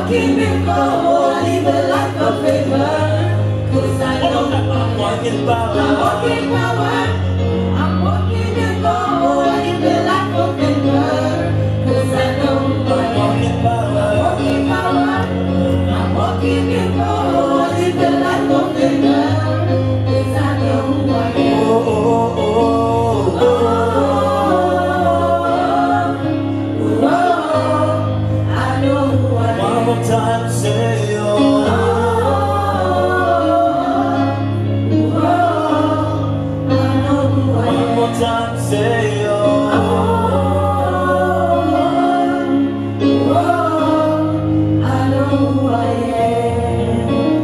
walking before, live a life of favor. 'Cause I know I'm walking power. I'm walking power. I'm walking before, live a life of favor. 'Cause I know I'm walking power. I'm walking power. I'm walking before, live a life of favor. 'Cause I know I'm one more time, say oh, one more time, say oh, I know who I am.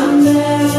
Amen.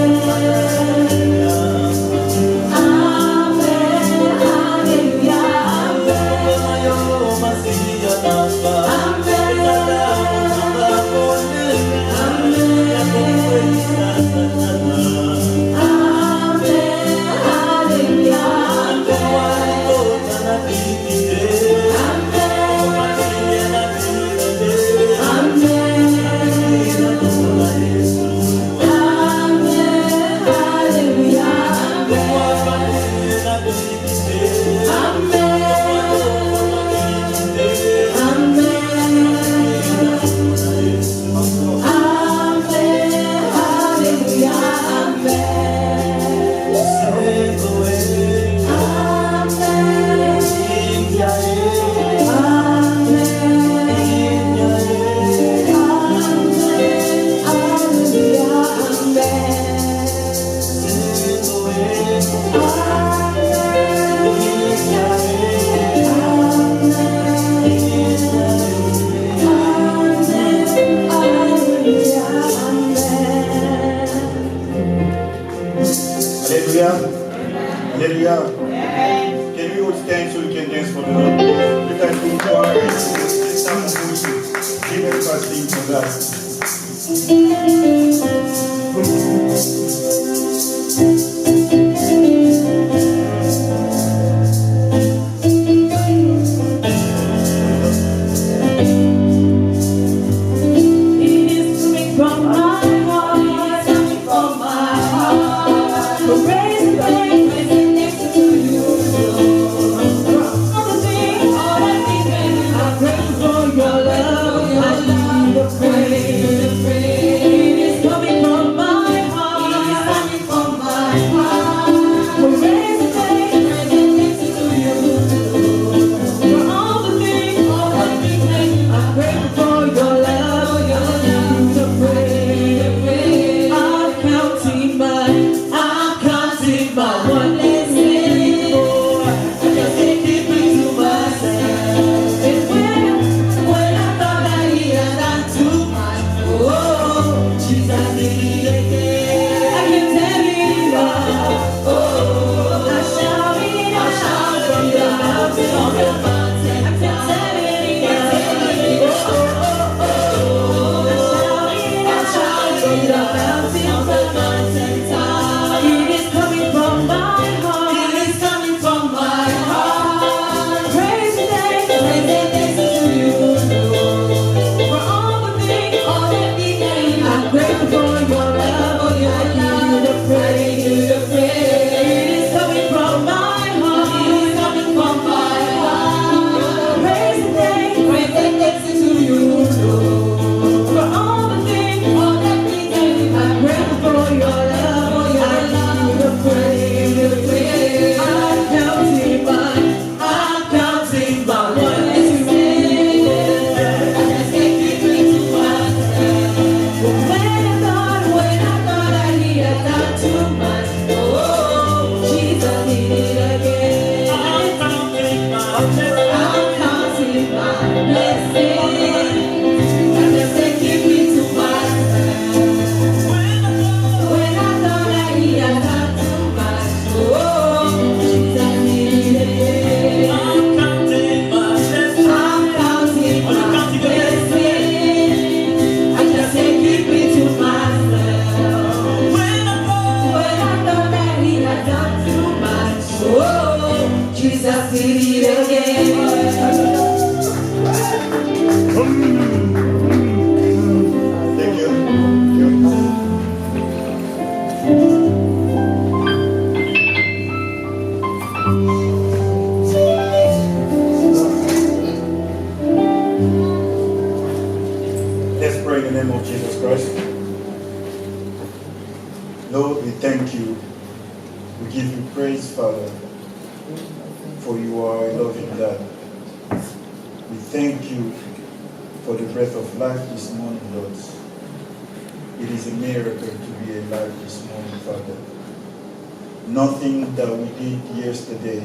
Nothing that we did yesterday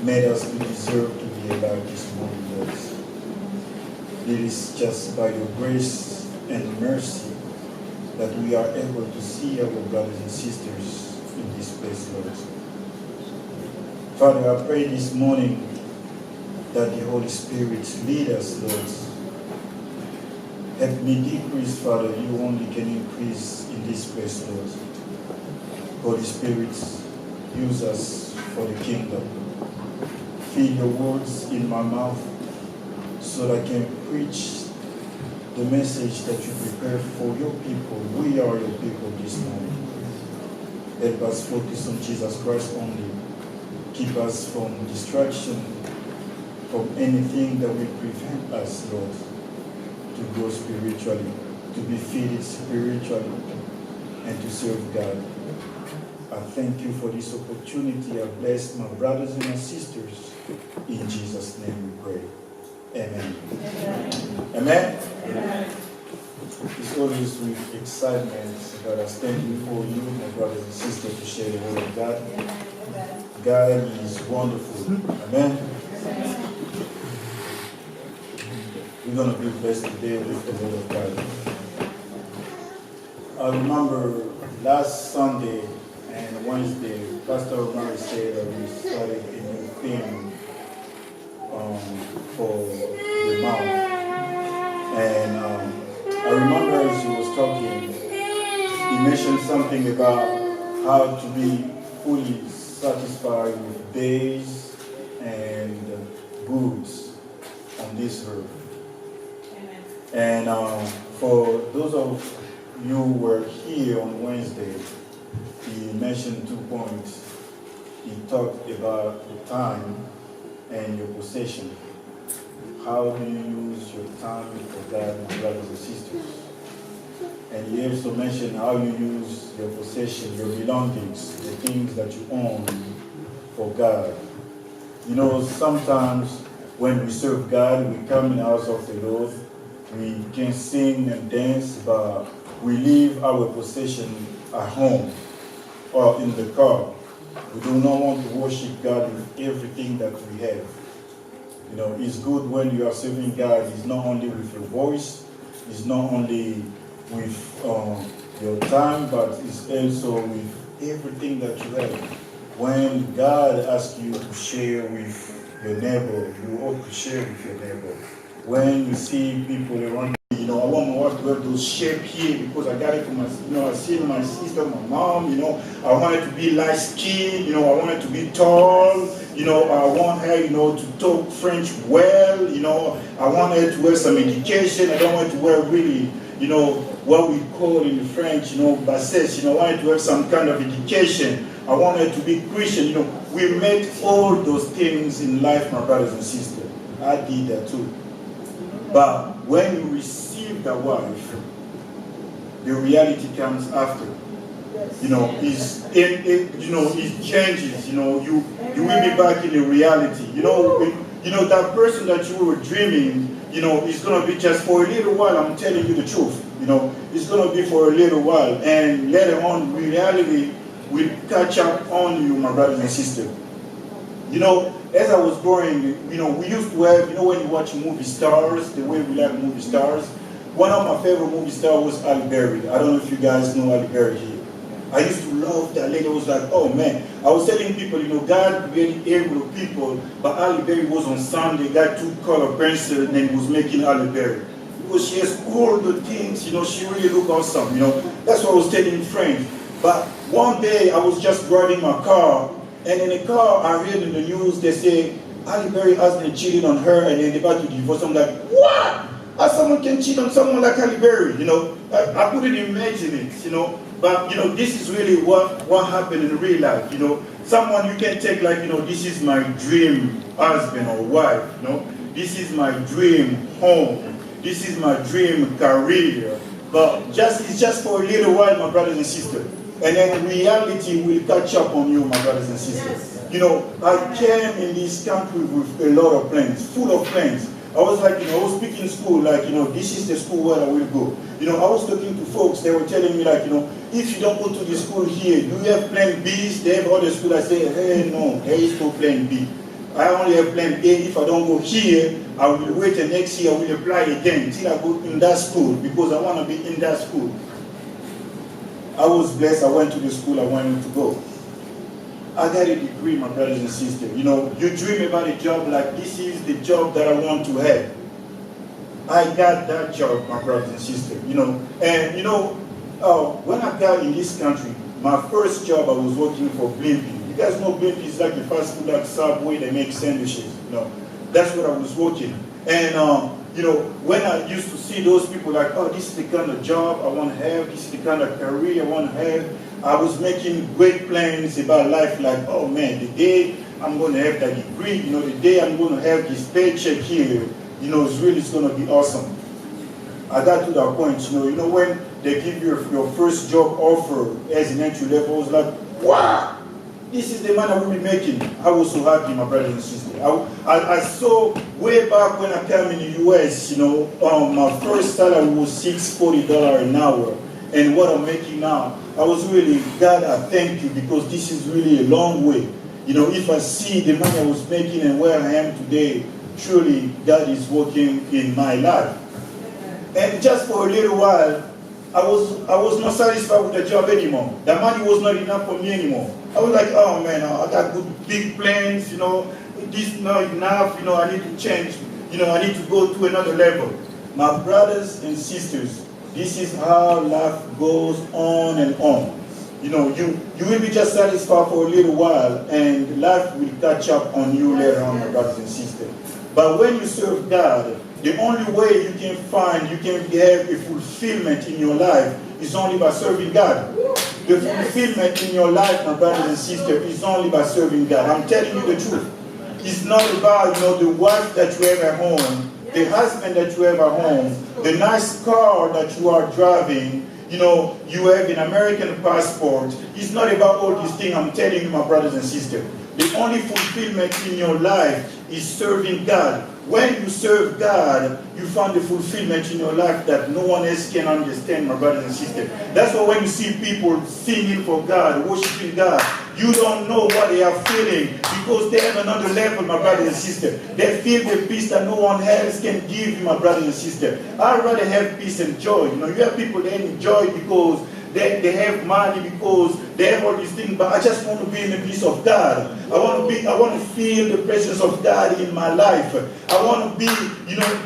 made us deserve to be alive this morning, Lord. It is just by your grace and mercy that we are able to see our brothers and sisters in this place, Lord. Father, I pray this morning that the Holy Spirit lead us, Lord. Help me decrease, Father. You only can increase in this place, Lord. Holy Spirit, use us for the kingdom. Fill your words in my mouth so that I can preach the message that you prepared for your people. We are your people this morning. Help us focus on Jesus Christ only. Keep us from distraction, from anything that will prevent us, Lord, to grow spiritually, to be filled spiritually, and to serve God. I thank you for this opportunity. I bless my brothers and my sisters. In Jesus' name we pray. Amen. Amen. Amen. It's always with excitement that I stand before you, my brothers and sisters, to share the word of God. God is wonderful. Amen. We're going to be blessed today with the word of God. I remember last Sunday and Wednesday, Pastor Omar said that we started a new theme for the mouth. And remember as he was talking, he mentioned something about how to be fully satisfied with days and goods on this earth. And for those of you who were here on Wednesday, he mentioned 2 points. He talked about the time and your possession. How do you use your time for God, my brothers and sisters? And he also mentioned how you use your possession, your belongings, the things that you own for God. You know, sometimes when we serve God, we come in the house of the Lord, we can sing and dance, but we leave our possession at home or in the car. We do not want to worship God with everything that we have. You know, it's good when you are serving God. It's not only with your voice, it's not only with your time, but it's also with everything that you have. When God asks you to share with your neighbor, you ought to share with your neighbor. When you see people around you, you know, I want my wife to have those shape here because I got it from my, you know, I see my sister, my mom, you know, I want it to be light skin, you know, I want it to be tall, you know, I want her, you know, to talk French well, you know, I want her to have some education, I don't want her to wear really, you know, what we call in French, you know, bassesse, you know, I want her to have some kind of education, I want her to be Christian, you know, we make all those things in life, my brothers and sisters. I did that too. But when you receive the wife, the reality comes after. You know, it changes. You know, you will be back in the reality. You know that person that you were dreaming. You know, it's gonna be just for a little while. I'm telling you the truth. You know, it's gonna be for a little while, and later on, reality will catch up on you, my brothers and sisters. You know, as I was growing, you know, we used to have, you know, when you watch movie stars, the way we like movie stars, one of my favorite movie stars was Halle Berry. I don't know if you guys know Halle Berry here. I used to love that lady. I was like, oh man. I was telling people, you know, God created every people, but Halle Berry was on Sunday, God took color pencil and then was making Halle Berry. Because she has all the things, you know, she really look awesome, you know. That's what I was telling friends. But one day I was just driving my car, and in the car, I read in the news, they say, Halle Berry husband cheated on her and they're about to divorce. I'm like, what? How someone can cheat on someone like Halle Berry? You know, I couldn't imagine it, you know. But, you know, this is really what happened in real life, you know. Someone you can take like, you know, this is my dream husband or wife, you know. This is my dream home. This is my dream career. But it's just for a little while, my brothers and sisters. And then reality will catch up on you, my brothers and sisters. Yes. You know, I came in this country with a lot of plans, full of plans. I was like, you know, I was speaking in school, like, you know, this is the school where I will go. You know, I was talking to folks, they were telling me, like, you know, if you don't go to the school here, do you have plan B's? They have other schools. I say, hey, no, there is no plan B. I only have plan A. If I don't go here, I will wait and next year I will apply again until I go in that school because I want to be in that school. I was blessed. I went to the school I wanted to go. I got a degree, my brothers and sisters. You know, you dream about a job like this is the job that I want to have. I got that job, my brothers and sisters. You know, and you know, when I got in this country, my first job I was working for Blimpie. You guys know Blimpie is like a fast food like Subway. They make sandwiches. You know, that's what I was working. And you know, when I used to see those people like, oh, this is the kind of job I want to have, this is the kind of career I want to have, I was making great plans about life like, oh man, the day I'm going to have that degree, you know, the day I'm going to have this paycheck here, you know, it's going to be awesome. I got to that point, you know, when they give you your first job offer as an entry level, I was like, wow! This is the money I will be making. I was so happy, my brothers and sisters. I saw way back when I came in the US, you know, my first salary was $640 an hour. And what I'm making now, I was really, God, I thank you because this is really a long way. You know, if I see the money I was making and where I am today, truly God is working in my life. And just for a little while, I was not satisfied with the job anymore. The money was not enough for me anymore. I was like, oh man, I got good big plans, you know, this is not enough, you know, I need to change, you know, I need to go to another level. My brothers and sisters, This is how life goes on and on. You know, you will be just satisfied for a little while, and life will catch up on you later on, my brothers and sisters. But when you serve God, the only way you can have a fulfillment in your life is only by serving God. The fulfillment in your life, my brothers and sisters, is only by serving God. I'm telling you the truth. It's not about, the wife that you have at home, the husband that you have at home, the nice car that you are driving, you have an American passport. It's not about all these things. I'm telling you, my brothers and sisters. The only fulfillment in your life is serving God. When you serve God, you find the fulfillment in your life that no one else can understand, my brothers and sisters. That's why when you see people singing for God, worshiping God, you don't know what they are feeling because they have another level, my brothers and sisters. They feel the peace that no one else can give you, my brothers and sisters. I'd rather have peace and joy. You have people that enjoy because they have money, because they have all these things, but I just want to be in the peace of God. I want to feel the presence of God in my life. I want to be,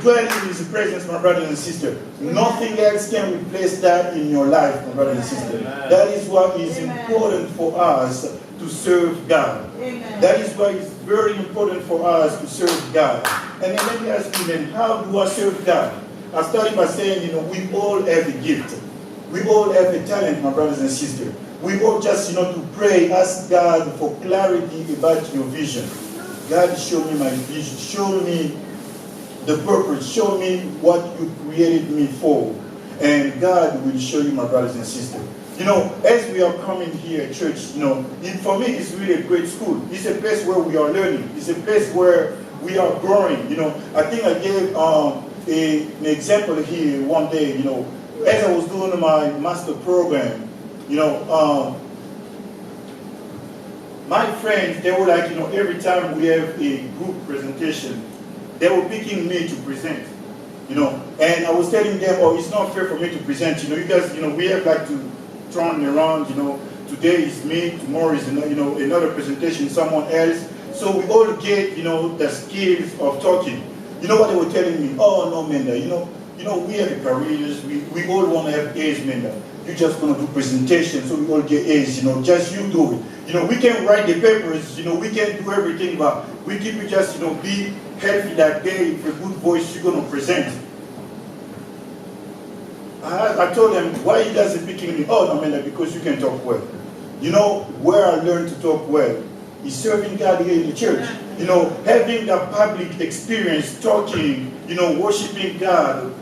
dwelling in His presence, my brothers and sisters. Nothing else can replace that in your life, my brothers and sisters. That is why it's important for us to serve God. Amen. That is why it's very important for us to serve God. And then let me ask you then, how do I serve God? I started by saying, we all have a gift. We all have a talent, my brothers and sisters. We all just, to pray, ask God for clarity about your vision. God, show me my vision. Show me the purpose. Show me what you created me for. And God will show you, my brothers and sisters. As we are coming here at church, for me, it's really a great school. It's a place where we are learning. It's a place where we are growing. I think I gave an example here one day, as I was doing my master program, my friends, they were like, every time we have a group presentation, they were picking me to present, and I was telling them, oh, it's not fair for me to present, you guys, we have like to turn around, today is me, tomorrow is, another presentation, someone else, so we all get, the skills of talking. You know what they were telling me? Oh, no, Menda, we have careers, we all want to have A's, Menda. You're just going to do presentations, so we all get A's, just you do it. We can write the papers, we can do everything, but we keep you just, be healthy that day, with a good voice, you're going to present. I told them, why you guys are picking me? Oh, no, Menda, because you can talk well. Where I learned to talk well is serving God here in the church. Having that public experience, talking, worshiping God,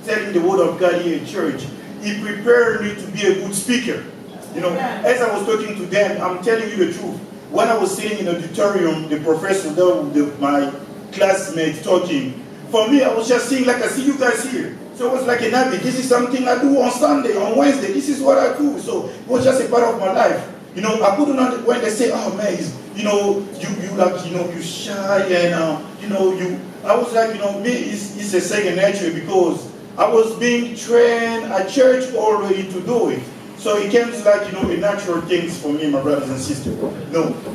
telling the word of God here in church, it prepared me to be a good speaker. As I was talking to them, I'm telling you the truth. When I was sitting in the auditorium, the professor, my classmates talking, for me, I was just saying, like, I see you guys here. So it was like an habit. This is something I do on Sunday, on Wednesday. This is what I do. So it was just a part of my life. I couldn't, when they say, oh man, you shy and, I was like, me, it's a second nature because I was being trained at church already to do it. So it comes like, a natural things for me, my brothers and sisters.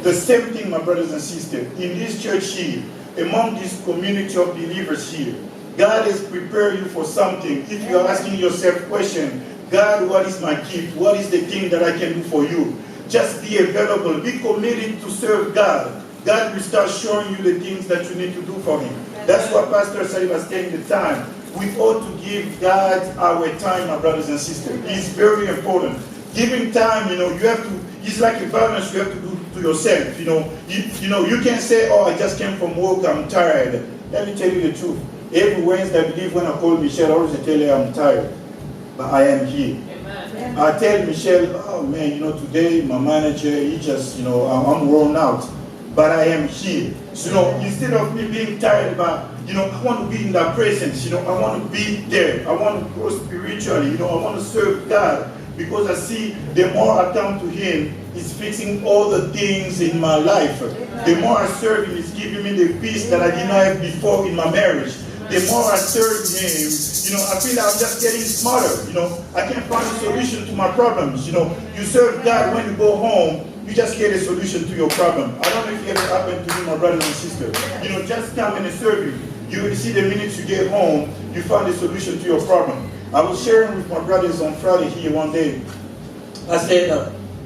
The same thing, my brothers and sisters, in this church here, among this community of believers here, God has prepared you for something. If you are asking yourself question, God, what is my gift? What is the thing that I can do for you? Just be available. Be committed to serve God. God will start showing you the things that you need to do for Him. That's what Pastor said was saying the time. We ought to give God our time, my brothers and sisters. It's very important. Giving time, you have to, it's like a balance you have to do to yourself. You can't say, oh, I just came from work, I'm tired. Let me tell you the truth. Every Wednesday, I believe when I call Michelle, I always tell her I'm tired. But I am here. Amen. I tell Michelle, oh man, today my manager, he just, I'm worn out. But I am here. So, instead of me being tired, but, I want to be in that presence. I want to be there. I want to grow spiritually. I want to serve God. Because I see the more I come to Him, He's fixing all the things in my life. The more I serve Him, He's giving me the peace that I did not have before in my marriage. The more I serve Him, I feel like I'm just getting smarter. I can find a solution to my problems. You serve God when you go home, you just get a solution to your problem. I don't know if it ever happened to you, my brothers and sisters. Just come and serve you. You will see the minute you get home, you find a solution to your problem. I was sharing with my brothers on Friday here one day. I said,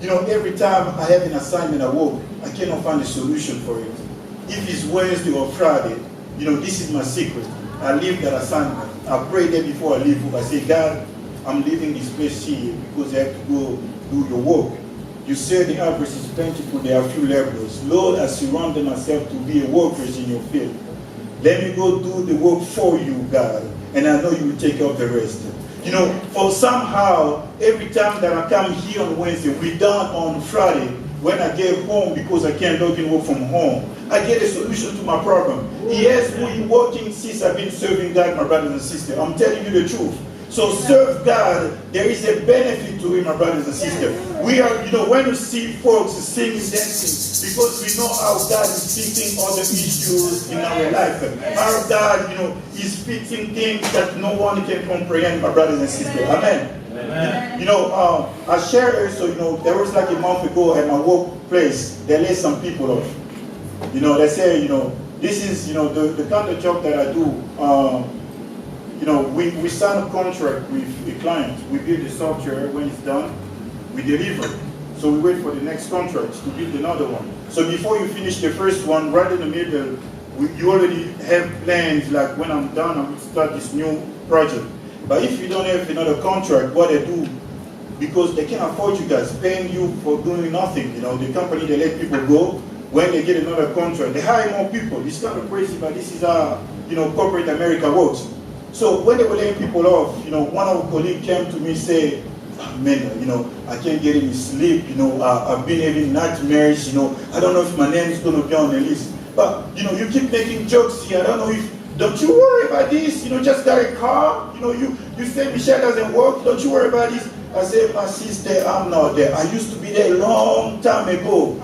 every time I have an assignment at work, I cannot find a solution for it. If it's Wednesday or Friday, this is my secret. I leave that assignment. I pray there before I leave. I say, God, I'm leaving this place here because I have to go do your work. You say the harvest is plentiful, there are few laborers. Lord, I surround myself to be a workers in your field. Let me go do the work for you, God, and I know you will take care of the rest. For somehow, every time that I come here on Wednesday, we're done on Friday. When I get home, because I can't log in work from home, I get a solution to my problem. Yes, we're working since I've been serving God, my brothers and sisters. I'm telling you the truth. So serve God, there is a benefit to it, my brothers and sisters. We are, when you see folks singing, dancing, because we know how God is fixing all the issues in our life. How God, is fixing things that no one can comprehend, my brothers and sisters. Amen. Amen. I shared also, there was like a month ago at my workplace, they laid some people off. They say, this is, the kind of job that I do. We sign a contract with a client. We build the software. When it's done, we deliver. So we wait for the next contract to build another one. So before you finish the first one, right in the middle, you already have plans, like when I'm done, I'm going to start this new project. But if you don't have another contract, what they do, because they can't afford you guys, paying you for doing nothing. The company, they let people go. When they get another contract, they hire more people. It's kind of crazy, but this is how, corporate America works. So when they were laying people off, one of our colleagues came to me and said, man, I can't get any sleep, I've been having nightmares, I don't know if my name is going to be on the list. But, you keep making jokes here, I don't know if, don't you worry about this, just got a car, you say Michelle doesn't work, don't you worry about this. I said, my sister, I'm not there. I used to be there a long time ago.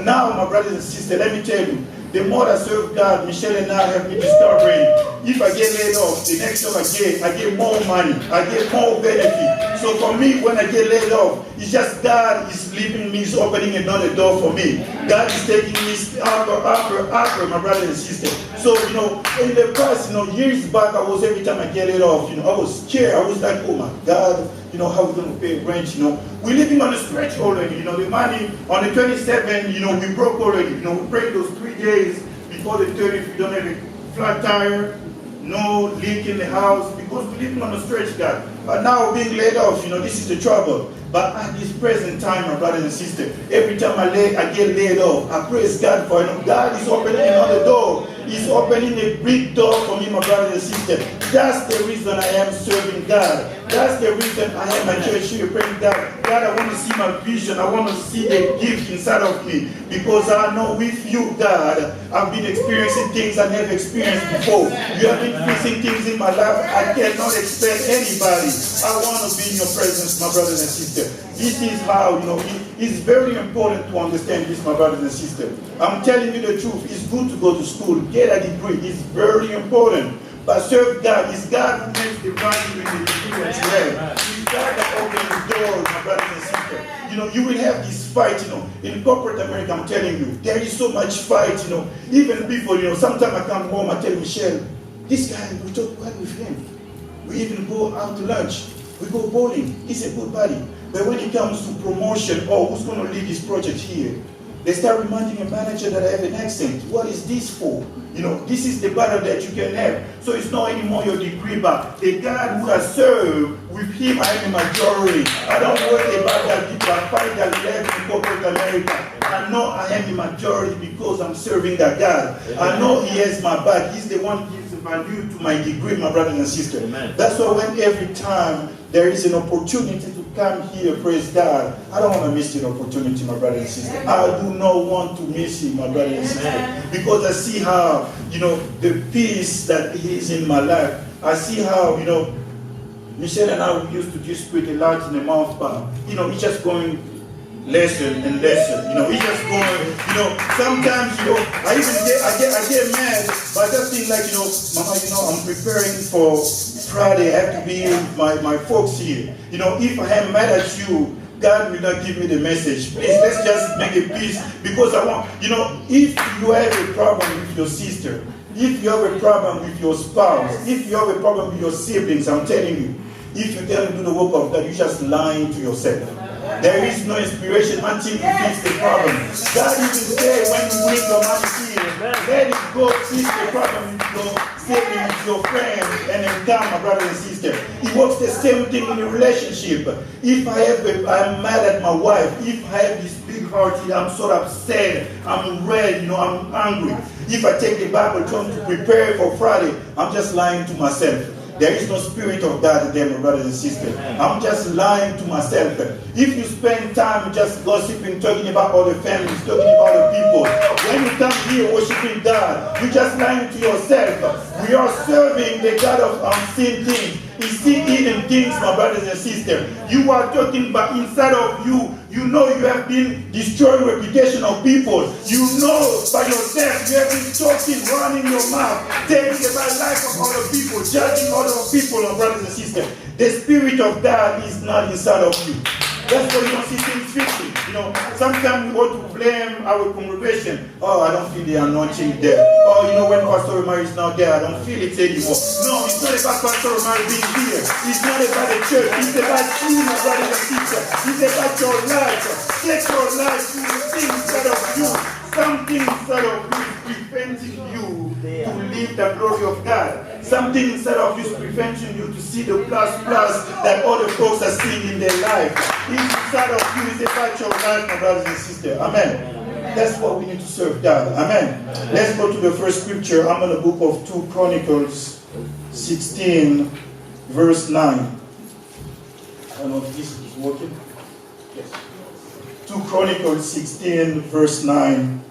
Now, my brothers and sisters, let me tell you, the more I serve God, Michelle and I have been discovering, if I get laid off, the next job I get more money, I get more benefit. So for me, when I get laid off, it's just God is leaving me, is opening another door for me. God is taking me after, my brother and sister. So, in the past, years back, every time I get laid off, I was scared. I was like, oh my God, how are we going to pay rent, We're living on a stretch already, the money on the 27th, we broke already, we break those 3 days before the 30th, we don't have a flat tire, no leak in the house, because we're living on a stretch, God. But now being laid off, this is the trouble. But at this present time, my brothers and sisters, every time I get laid off, I praise God for it. God is opening another door. He's opening a big door for me, my brothers and sisters. That's the reason I am serving God. That's the reason I am at church here praying God. God, I want to see my vision. I want to see the gift inside of me. Because I know with you, God, I've been experiencing things I never experienced before. You have been fixing things in my life I cannot expect anybody. I want to be in your presence, my brothers and sisters. This is how, it's very important to understand this, my brothers and sisters. I'm telling you the truth. It's good to go to school, get a degree. It's very important. But serve God. It's God who makes the value in the degree that you have. It's God that opens the doors, my brothers and sisters. You will have this fight, in corporate America, I'm telling you, there is so much fight, even people, sometimes I come home, I tell Michelle, this guy, we talk well with him. We even go out to lunch. We go bowling. He's a good buddy. But when it comes to promotion, who's going to lead this project here? They start reminding a manager that I have an accent. What is this for? This is the battle that you can have. So it's not anymore your degree, but the God who I serve, with him I am a majority. I don't worry about that people. I fight that left in corporate America. I know I am the majority because I'm serving that God. I know he has my back. He's the one who gives the value to my degree, my brothers and sisters. Amen. That's why when every time there is an opportunity to come here, praise God, I don't want to miss the opportunity, my brothers and sisters. I do not want to miss it, my brothers and sisters. Because I see how, the peace that he is in my life. I see how, Michelle and I used to just put a lot in the mouth, but, it's just going lesser and lesser. It's just going, sometimes, I get mad, but I just think like, Mama, I'm preparing for Friday. I have to be with my folks here. If I am mad at you, God will not give me the message. Please, let's just make a peace. Because I want, if you have a problem with your sister, if you have a problem with your spouse, if you have a problem with your siblings, I'm telling you, If you tell him to do the work of God, you're just lying to yourself. There is no inspiration until you fix the problem. God even say when you bring your money here, let it go fix the problem with your saving with your friend and then come, my brother and sister. It works the same thing in a relationship. If I'm mad at my wife, if I have this big heart, I'm so upset, I'm red, I'm angry. If I take the Bible trying to prepare for Friday, I'm just lying to myself. There is no spirit of God there, my brothers and sisters. I'm just lying to myself. If you spend time just gossiping, talking about other families, talking about other people, when you come here worshiping God, you're just lying to yourself. We are serving the God of unseen things. He's seen hidden things, my brothers and sisters. You are talking about inside of you. You know you have been destroying reputation of people. You know by yourself you have been talking, running your mouth, telling about life of other people, judging other people, my brothers and sisters. The Spirit of God is not inside of you. That's why you don't see things fixing. Sometimes we want to blame our congregation. Oh, I don't feel the anointing there. Oh, when Pastor Omar is not there, I don't feel it anymore. No, it's not about Pastor Omar being here. It's not about the church. It's about you, my brother and sister. It's about your life. Take your life to the things inside of you. Something inside of you is preventing you to live the glory of God. Something inside of you is preventing you to see the plus that other folks are seeing in their life. Inside of you is about your life, my brothers and sisters. Amen. That's what we need to serve God. Amen. Let's go to the first scripture. I'm in the book of 2 Chronicles 16, verse 9. I don't know if this is working. Yes. 2 Chronicles 16, verse 9.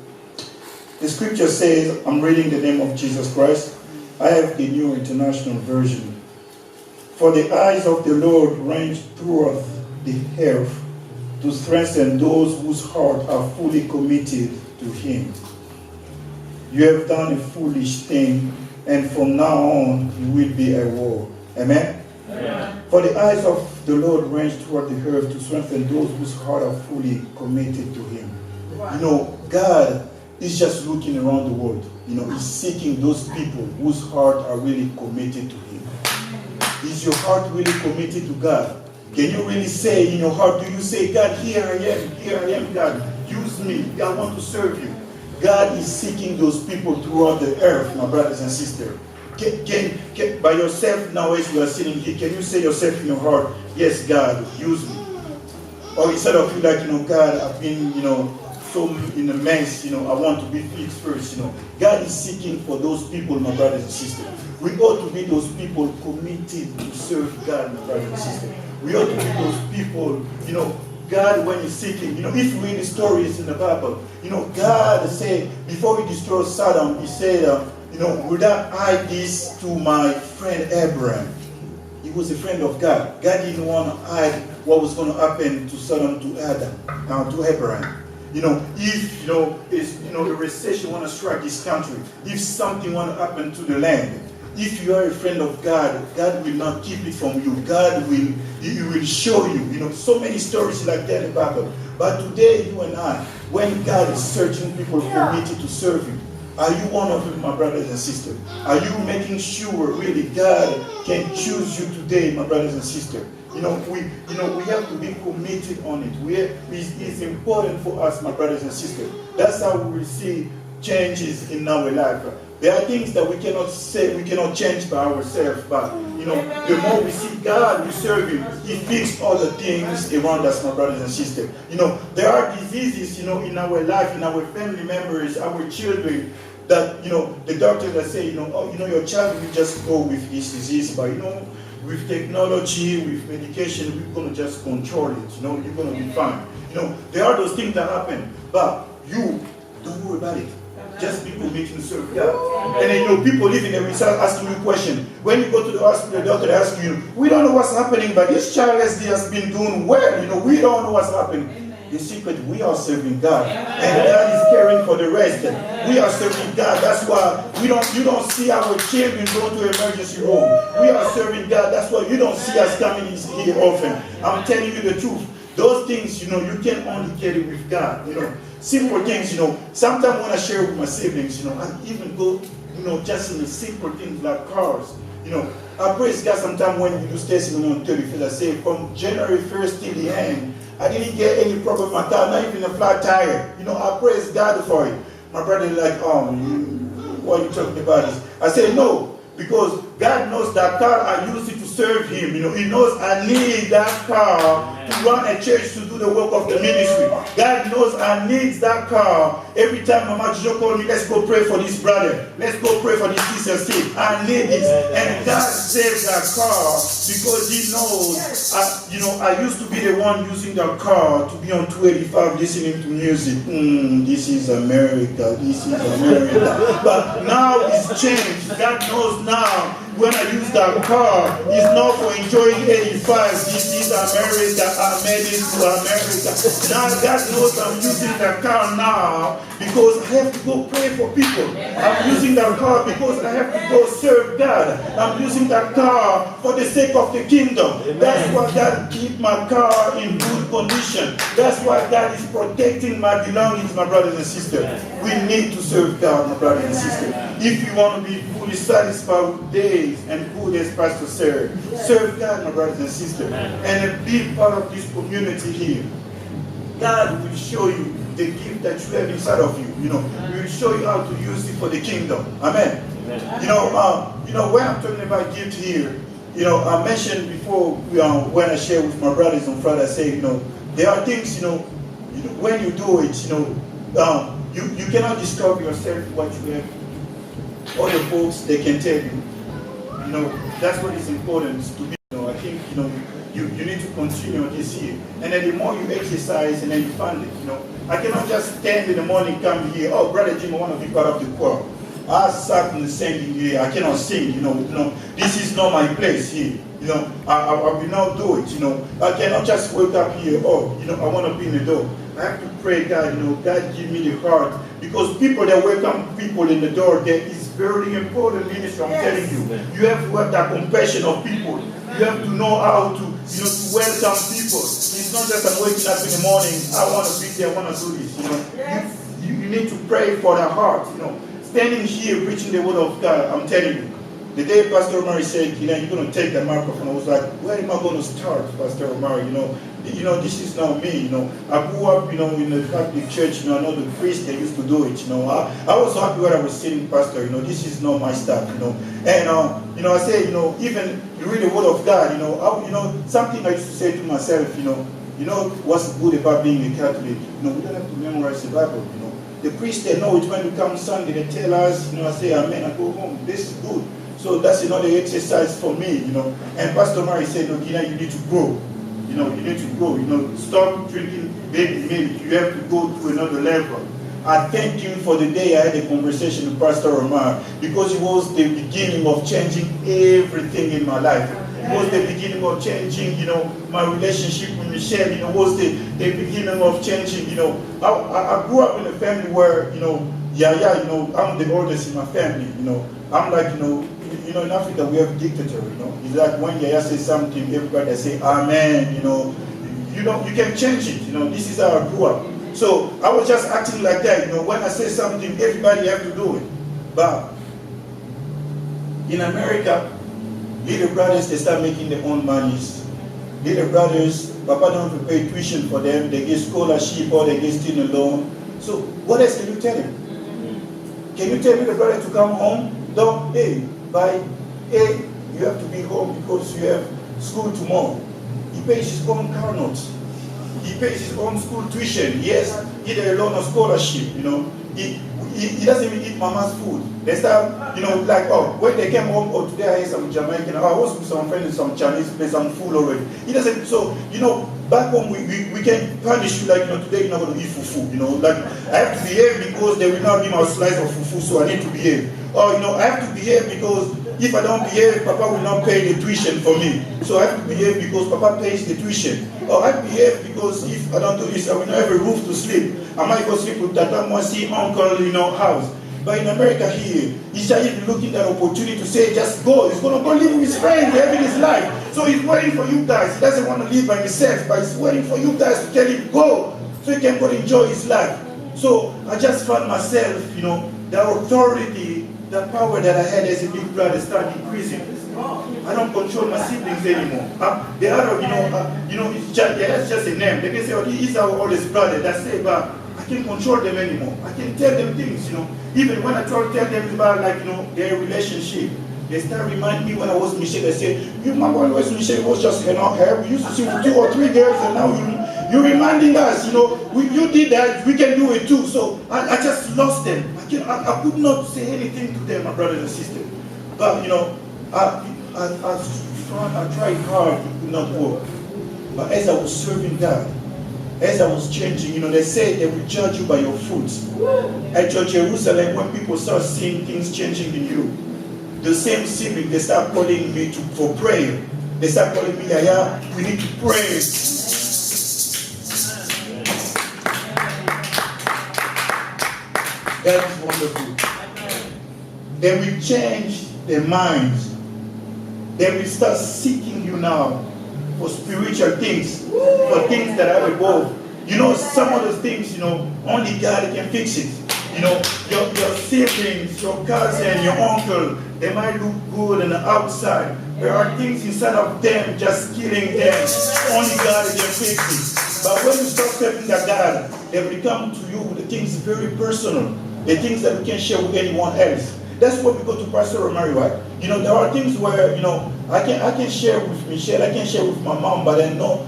The scripture says, I'm reading the name of Jesus Christ. I have the New International Version. For the eyes of the Lord range throughout the earth to strengthen those whose hearts are fully committed to Him. You have done a foolish thing, and from now on you will be a war. Amen? Amen. For the eyes of the Lord range toward the earth to strengthen those whose hearts are fully committed to Him. God is just looking around the world. He's seeking those people whose hearts are really committed to Him. Is your heart really committed to God? Can you really say in your heart, do you say, God, here I am, God, use me, I want to serve you. God is seeking those people throughout the earth, my brothers and sisters. Can, by yourself now as you are sitting here, can you say yourself in your heart, yes, God, use me? Or instead of you like, God, I've been, so in a mess, I want to be fixed first, God is seeking for those people, my brothers and sisters. We ought to be those people committed to serve God, my brothers and sisters. We ought to be those people, God, when He's seeking, if you read the stories in the Bible, God said, before He destroyed Sodom, He said, would I hide this to my friend Abraham? He was a friend of God. God didn't want to hide what was going to happen to Sodom, to Abraham. If a recession want to strike this country, if something want to happen to the land, if you are a friend of God, God will not keep it from you. He will show you. So many stories like that in the Bible. But today, you and I, when God is searching people committed to serve Him, are you one of them, my brothers and sisters? Are you making sure really God can choose you today, my brothers and sisters? We have to be committed on it. It's important for us, my brothers and sisters. That's how we will see changes in our life. There are things that we cannot say, we cannot change by ourselves, but the more we see God, we serve Him, He fixes all the things around us, my brothers and sisters. There are diseases, in our life, in our family members, our children, that, the doctor that say, your child will just go with this disease, but, with technology, with medication, we're going to just control it, you're going to be fine. There are those things that happen, but you, don't worry about it. Just be committed to serve God. And then, people living there will start asking you questions. When you go to the hospital, the doctor asks you, we don't know what's happening, but this child has been doing well. We don't know what's happening. The secret, we are serving God. And God is caring for the rest. We are serving God. That's why you don't see our children go to emergency room. We are serving God. That's why you don't see us coming here often. I'm telling you the truth. Those things, you can only get it with God. Simple things, sometimes when I share with my siblings, I even go, just in the simple things like cars. You know, I praise God sometimes when we do testimony on 31st. I say from January 1st till the end, I didn't get any problem with my car, not even a flat tire. You know, I praise God for it. My brother is like, what are you talking about? I say no, because God knows that car I use it to serve Him. You know, He knows I need that car to run a church, to do the work of the ministry. God knows I need that car. Every time Mama Jojo called me, let's go pray for this brother. Let's go pray for this sister. I need this. And God saved that car because He knows, you know, I used to be the one using that car to be on 285 listening to music. This is America. This is America. But now it's changed. God knows now when I use that car, it's not for enjoying 85. This is America. I made it to America. Now God knows I'm using that car now because I have to go pray for people. I'm using that car because I have to go serve God. I'm using that car for the sake of the kingdom. That's why God keeps my car in good condition. That's why God is protecting my belongings, my brothers and sisters. We need to serve God, my brothers and sisters. If you want to be fully satisfied with days and good as Pastor said, serve God, my brothers and sisters. And a big part of this community here, God will show you the gift that you have inside of you. You know, He will show you how to use it for the kingdom. Amen. You know, when I'm talking about gift here, you know, I mentioned before when I share with my brothers on Friday, I say, you know, there are things, you know, when you do it, you know, you cannot discover yourself what you have. Other folks, they can tell you. You know, that's what is important to be. You know, I think, you know, you need to continue on this year. And then the more you exercise and then you find it, you know. I cannot just stand in the morning, come here, oh, Brother Jim, I want to be part of the choir. I sat in the singing here, I cannot sing, you know, this is not my place here. You know, I will not do it, you know. I cannot just wake up here, oh, you know, I want to be in the door. I have to pray, God, you know, God give me the heart. Because people that welcome people in the door, there is very important ministry, I'm telling you. You have to have that compassion of people. You have to know how to, you know, to welcome people. It's not just I'm waking up in the morning, I want to be there, I want to do this, you know. You need to pray for their heart, you know. Standing here preaching the word of God, I'm telling you. The day Pastor Omari said, you know, you're going to take the microphone, I was like, where am I going to start, Pastor Omari? You know, this is not me, you know. I grew up, you know, in the Catholic church, you know, I know the priests, they used to do it, you know. I was happy when I was sitting, Pastor, you know, this is not my stuff, you know. And, you know, I say, you know, even you read the word of God, you know, something I used to say to myself, you know what's good about being a Catholic? You know, we don't have to memorize the Bible, you know. The priests, they know it when we come Sunday, they tell us, you know, I say, amen, I go home, this is good. So that's another exercise for me, you know. And Pastor Mary said, look, you know, you need to grow. You know, you need to grow. You know, stop drinking baby milk. You have to go to another level. I thank him for the day I had a conversation with Pastor Omar because it was the beginning of changing everything in my life. It was the beginning of changing, you know, my relationship with Michelle. You know, it was the beginning of changing, you know. I grew up in a family where, you know, you know, I'm the oldest in my family, you know. I'm like, you know, in Africa we have dictator, you know. It's like when Yaya says something, everybody say amen, you know. You can change it, you know. This is how I grew up. So I was just acting like that, you know. When I say something, everybody have to do it. But in America, little brothers, they start making their own monies. Little brothers, Papa don't have to pay tuition for them. They get scholarship or they get student loan. So what else can you tell him? Can you tell me the brother to come home? Don't, hey, you have to be home because you have school tomorrow. He pays his own car notes. He pays his own school tuition. He has either a loan or scholarship, you know. He doesn't even eat mama's food. They start, you know, like, oh, when they came home, oh, today I ate some Jamaican, I was with some friends, some Chinese place, some food already. He doesn't, so, you know, back home we can punish you, like, you know, today you're not going to eat fufu, you know, like, I have to behave because they will not give me a slice of fufu, so I need to behave. Or, you know, I have to behave because if I don't behave, Papa will not pay the tuition for me. So I have to behave because Papa pays the tuition. Or I behave because if I don't do this, I will not have a roof to sleep. I might go sleep with Tata Mwasi, uncle, you know, house. But in America here, he's just even looking at an opportunity to say, just go. He's going to go live with his friends, having his life. So he's waiting for you guys. He doesn't want to live by himself, but he's waiting for you guys to tell him, go, so he can go enjoy his life. So I just found myself, you know, the authority, the power that I had as a big brother started increasing. control my siblings anymore. The other, it's just, that's just a name. They can say, oh, he's our oldest brother. That's it, but I can't control them anymore. I can tell them things, Even when I try to tell them about, their relationship, they start reminding me when I was in Michelle. They say, you remember when I was in Michelle, it was just her. We used to see 2 or 3 girls, and now you're reminding us, you did that, we can do it too. So I just lost them. I could not say anything to them, my brothers and sisters. But, I tried hard, it could not work. But as I was serving God, as I was changing, they say they will judge you by your fruits. At Church Jerusalem, when people start seeing things changing in you, the same sibling, they start calling me for prayer. They start calling me, Yaya, we need to pray. That is wonderful. They will change their minds. They will start seeking you now for spiritual things, for things that are above. Some of those things, only God can fix it. Your siblings, your cousin, your uncle, they might look good on the outside. There are things inside of them just killing them. Only God can fix it. But when you start serving that God, they will come to you with the things very personal, the things that we can share with anyone else. That's why we go to Pastor Romari, right? There are things where, I can share with Michelle, I can share with my mom, but I know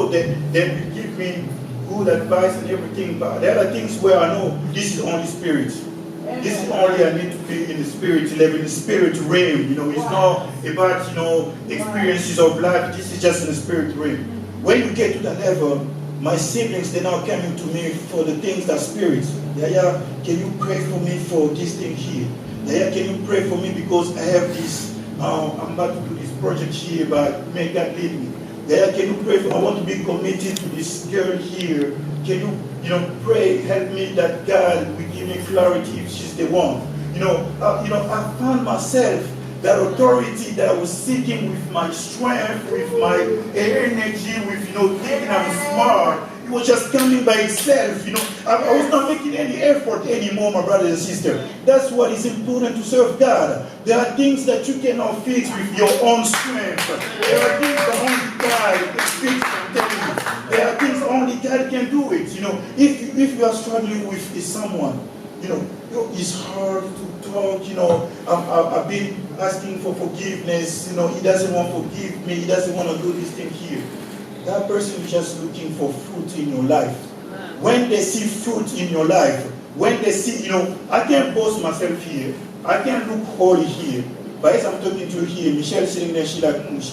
that they will give me good advice and everything. But there are things where I know this is only spirit. This is only I need to be in the spirit level, in the spirit realm. It's not about, experiences of life. This is just in the spirit realm. When you get to that level, my siblings, they're now coming to me for the things that spirits. Yaya, can you pray for me for this thing here? Yaya, can you pray for me because I have this, I'm about to do this project here, but may God lead me. Yaya, can you pray for, I want to be committed to this girl here. Can you, pray, help me that God will give me clarity if she's the one. I found myself that authority that I was seeking with my strength, with my energy, with, thinking I'm smart. It was just coming by itself, I was not making any effort anymore, my brothers and sisters. That's what is important to serve God. There are things that you cannot fix with your own strength. There are things that only God can fix, I'm telling you. There are things only God can do it, If you are struggling with someone, it's hard to talk, I've been asking for forgiveness, he doesn't want to forgive me, he doesn't want to do this thing here. That person is just looking for fruit in your life. When they see fruit in your life, when they see, I can't boast myself here. I can't look holy here. But as I'm talking to you here, Michelle sitting there, he's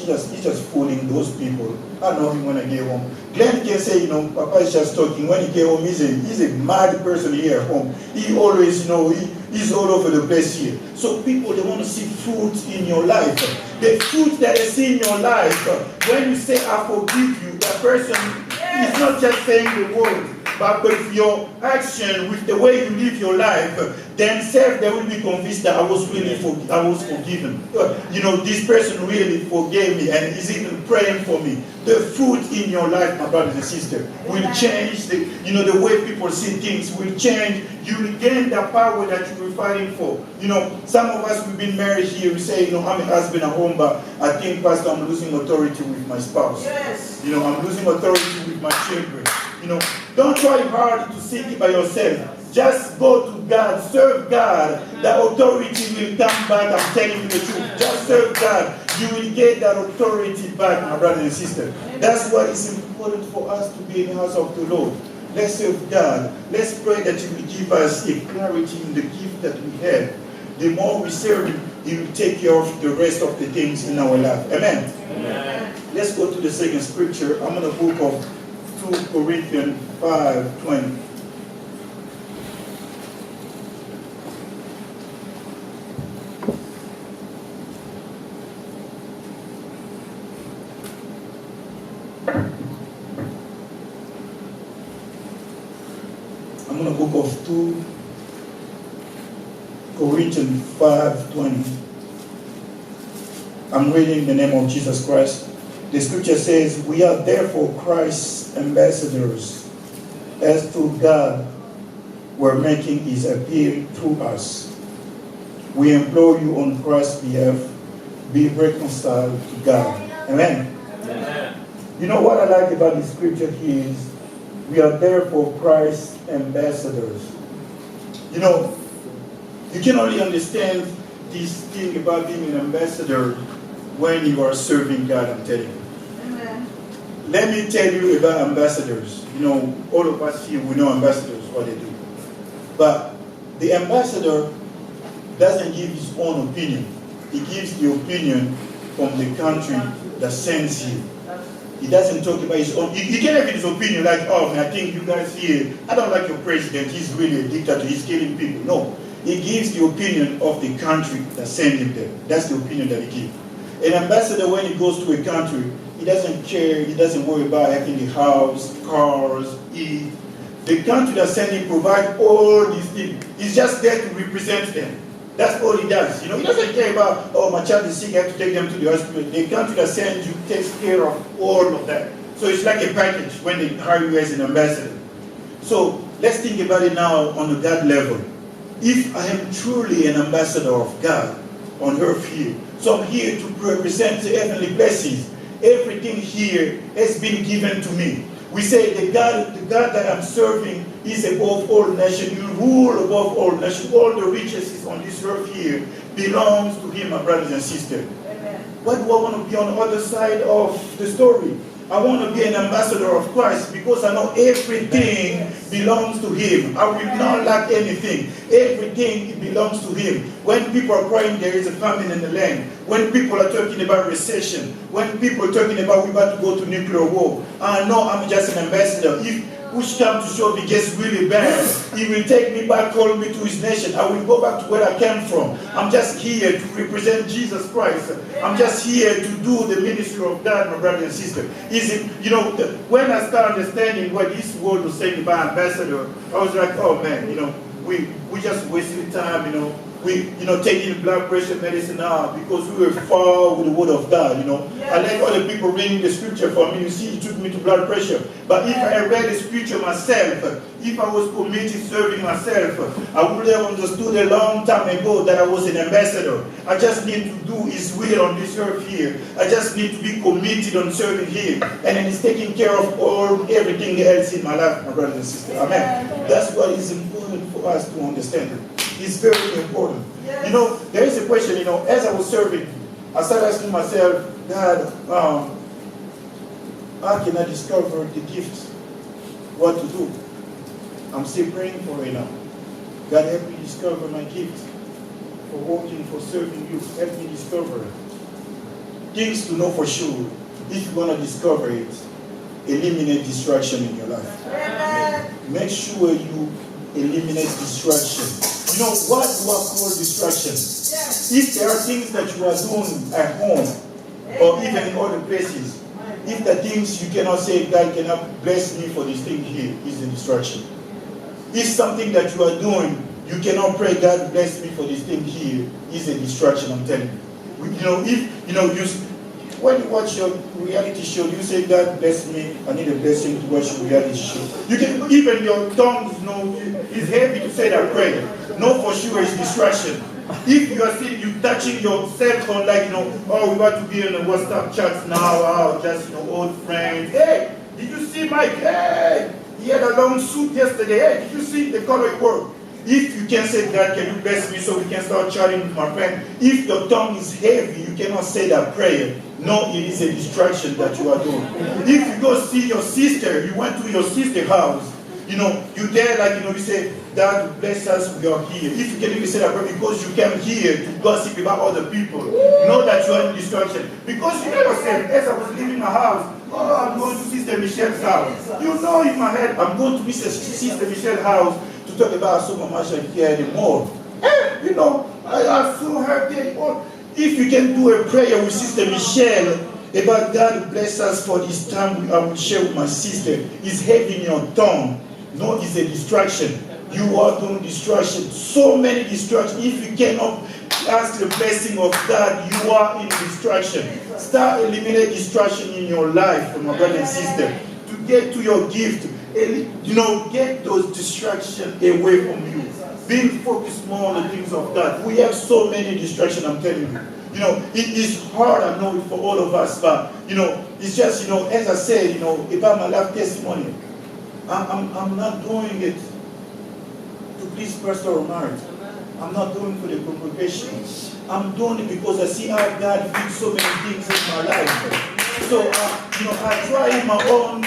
just fooling those people. I know him when I get home. Glenn can say, Papa is just talking. When he get home, he's a mad person here at home. He always, he's all over the place here. So people, they want to see fruit in your life. The fruit that they see in your life, when you say, I forgive you, that person is not just saying the word, but with your action, with the way you live your life, themselves they will be convinced that I was forgiven. This person really forgave me and is even praying for me. The fruit in your life, my brothers and sisters, will change. The way people see things will change. You will gain the power that you were fighting for. Some of us, we've been married here, we say, I'm a husband at home, but I think, Pastor, I'm losing authority with my spouse. Yes. I'm losing authority with my children. Don't try hard to seek it by yourself. Just go to God, serve God. The authority will come back. I'm telling you the truth. Just serve God. You will get that authority back, my brothers and sisters. That's why it's important for us to be in the house of the Lord. Let's serve God. Let's pray that He will give us a clarity in the gift that we have. The more we serve Him, He will take care of the rest of the things in our life. Amen? Amen. Let's go to the second scripture. I'm in the book of 2 Corinthians 5:20. I'm in the book of 2 Corinthians 5:20. I'm reading in the name of Jesus Christ. The scripture says, we are therefore Christ's ambassadors, as to God were making His appeal through us. We implore you on Christ's behalf, be reconciled to God. Amen. You know what I like about the scripture here is we are therefore Christ's ambassadors. You know, you can only understand this thing about being an ambassador when you are serving God, I'm telling you. Amen. Let me tell you about ambassadors. You know, all of us here, we know ambassadors, what they do. But the ambassador doesn't give his own opinion. He gives the opinion from the country that sends him. He doesn't talk about his own. He can have his opinion like, oh, man, I think you guys here, I don't like your president. He's really a dictator. He's killing people. No. He gives the opinion of the country that sent him there. That's the opinion that he gives. An ambassador, when he goes to a country, he doesn't care. He doesn't worry about having a house, cars, eat. The country that sent him provides all these things. He's just there to represent them. That's all he does. You know, he doesn't care about, oh, my child is sick, I have to take them to the hospital. The country that sends you takes care of all of that. So it's like a package when they hire you as an ambassador. So let's think about it now on a God level. If I am truly an ambassador of God on earth here, so I'm here to represent the heavenly blessings. Everything here has been given to me. We say the God that I'm serving is above all nations. You rule above all nations. All the riches on this earth here belongs to him, my brothers and sisters. Amen. Why do I want to be on the other side of the story? I want to be an ambassador of Christ because I know everything belongs to him. I will not lack anything. Everything belongs to him. When people are crying there is a famine in the land, when people are talking about recession, when people are talking about we're about to go to nuclear war, I know I'm just an ambassador. If push comes to shove, it gets really bad, he will take me back, call me to his nation. I will go back to where I came from. I'm just here to represent Jesus Christ. I'm just here to do the ministry of God, my brother and sister. Is it, you know, when I start understanding what this word was saying about ambassador, I was like, oh man, you know, we just wasted time, you know. We, taking blood pressure medicine now because we were far with the word of God, I let other people reading the scripture for me. You see, it took me to blood pressure. But if I read the scripture myself, if I was committed serving myself, I would have understood a long time ago that I was an ambassador. I just need to do his will on this earth here. I just need to be committed on serving him. And then he's taking care of everything else in my life, my brothers and sisters. Amen. That's what is important for us to understand. It's very important. Yes. There is a question, as I was serving, I started asking myself, God, how can I discover the gift? What to do? I'm still praying for it now. God, help me discover my gift for working, for serving you. Help me discover things to know for sure. If you want to discover it, eliminate distraction in your life. Amen. Make sure you eliminate distraction. What do I call distraction? Yes. If there are things that you are doing at home or even in other places, if the things you cannot say, God cannot bless me for this thing here, is a distraction. If something that you are doing, you cannot pray, God bless me for this thing here, is a distraction, I'm telling you. When you watch your reality show, you say, God bless me, I need a blessing to watch your reality show. You can, even your tongue is heavy to say that prayer. No, for sure, it's distraction. If you are still, you touching your cell phone like, oh, we want to be in the WhatsApp chats now, just, old friends. Hey, did you see Mike? Hey, he had a long suit yesterday. Hey, did you see the color it worked? If you can say, God, can you bless me so we can start chatting with my friend? If your tongue is heavy, you cannot say that prayer. No, it is a distraction that you are doing. If you go see your sister, you went to your sister's house, you there like, you say, God bless us, we are here. If you can even say that prayer because you came here to gossip about other people, know that you are in distraction. Because you never said, as I was leaving my house, oh, I'm going to Sister Michelle's house. You know in my head, I'm going to Sister Michelle's house to talk about so much I care anymore. I saw her there. If you can do a prayer with Sister Michelle about God bless us for this time I will share with my sister, it's heavy in your tongue. No, it's a distraction. You are doing distraction. So many distractions. If you cannot ask the blessing of God, you are in distraction. Start eliminating distraction in your life, my brother and sister. To get to your gift, get those distractions away from you. Being focused more on the things of God. We have so many distractions, I'm telling you. You know, it is hard, I know, for all of us, but, you know, it's just, you know, as I said, you know, about my life testimony, I'm not doing it to please Pastor Omar. I'm not doing it for the congregation. I'm doing it because I see how God did so many things in my life. So, you know, I try in my own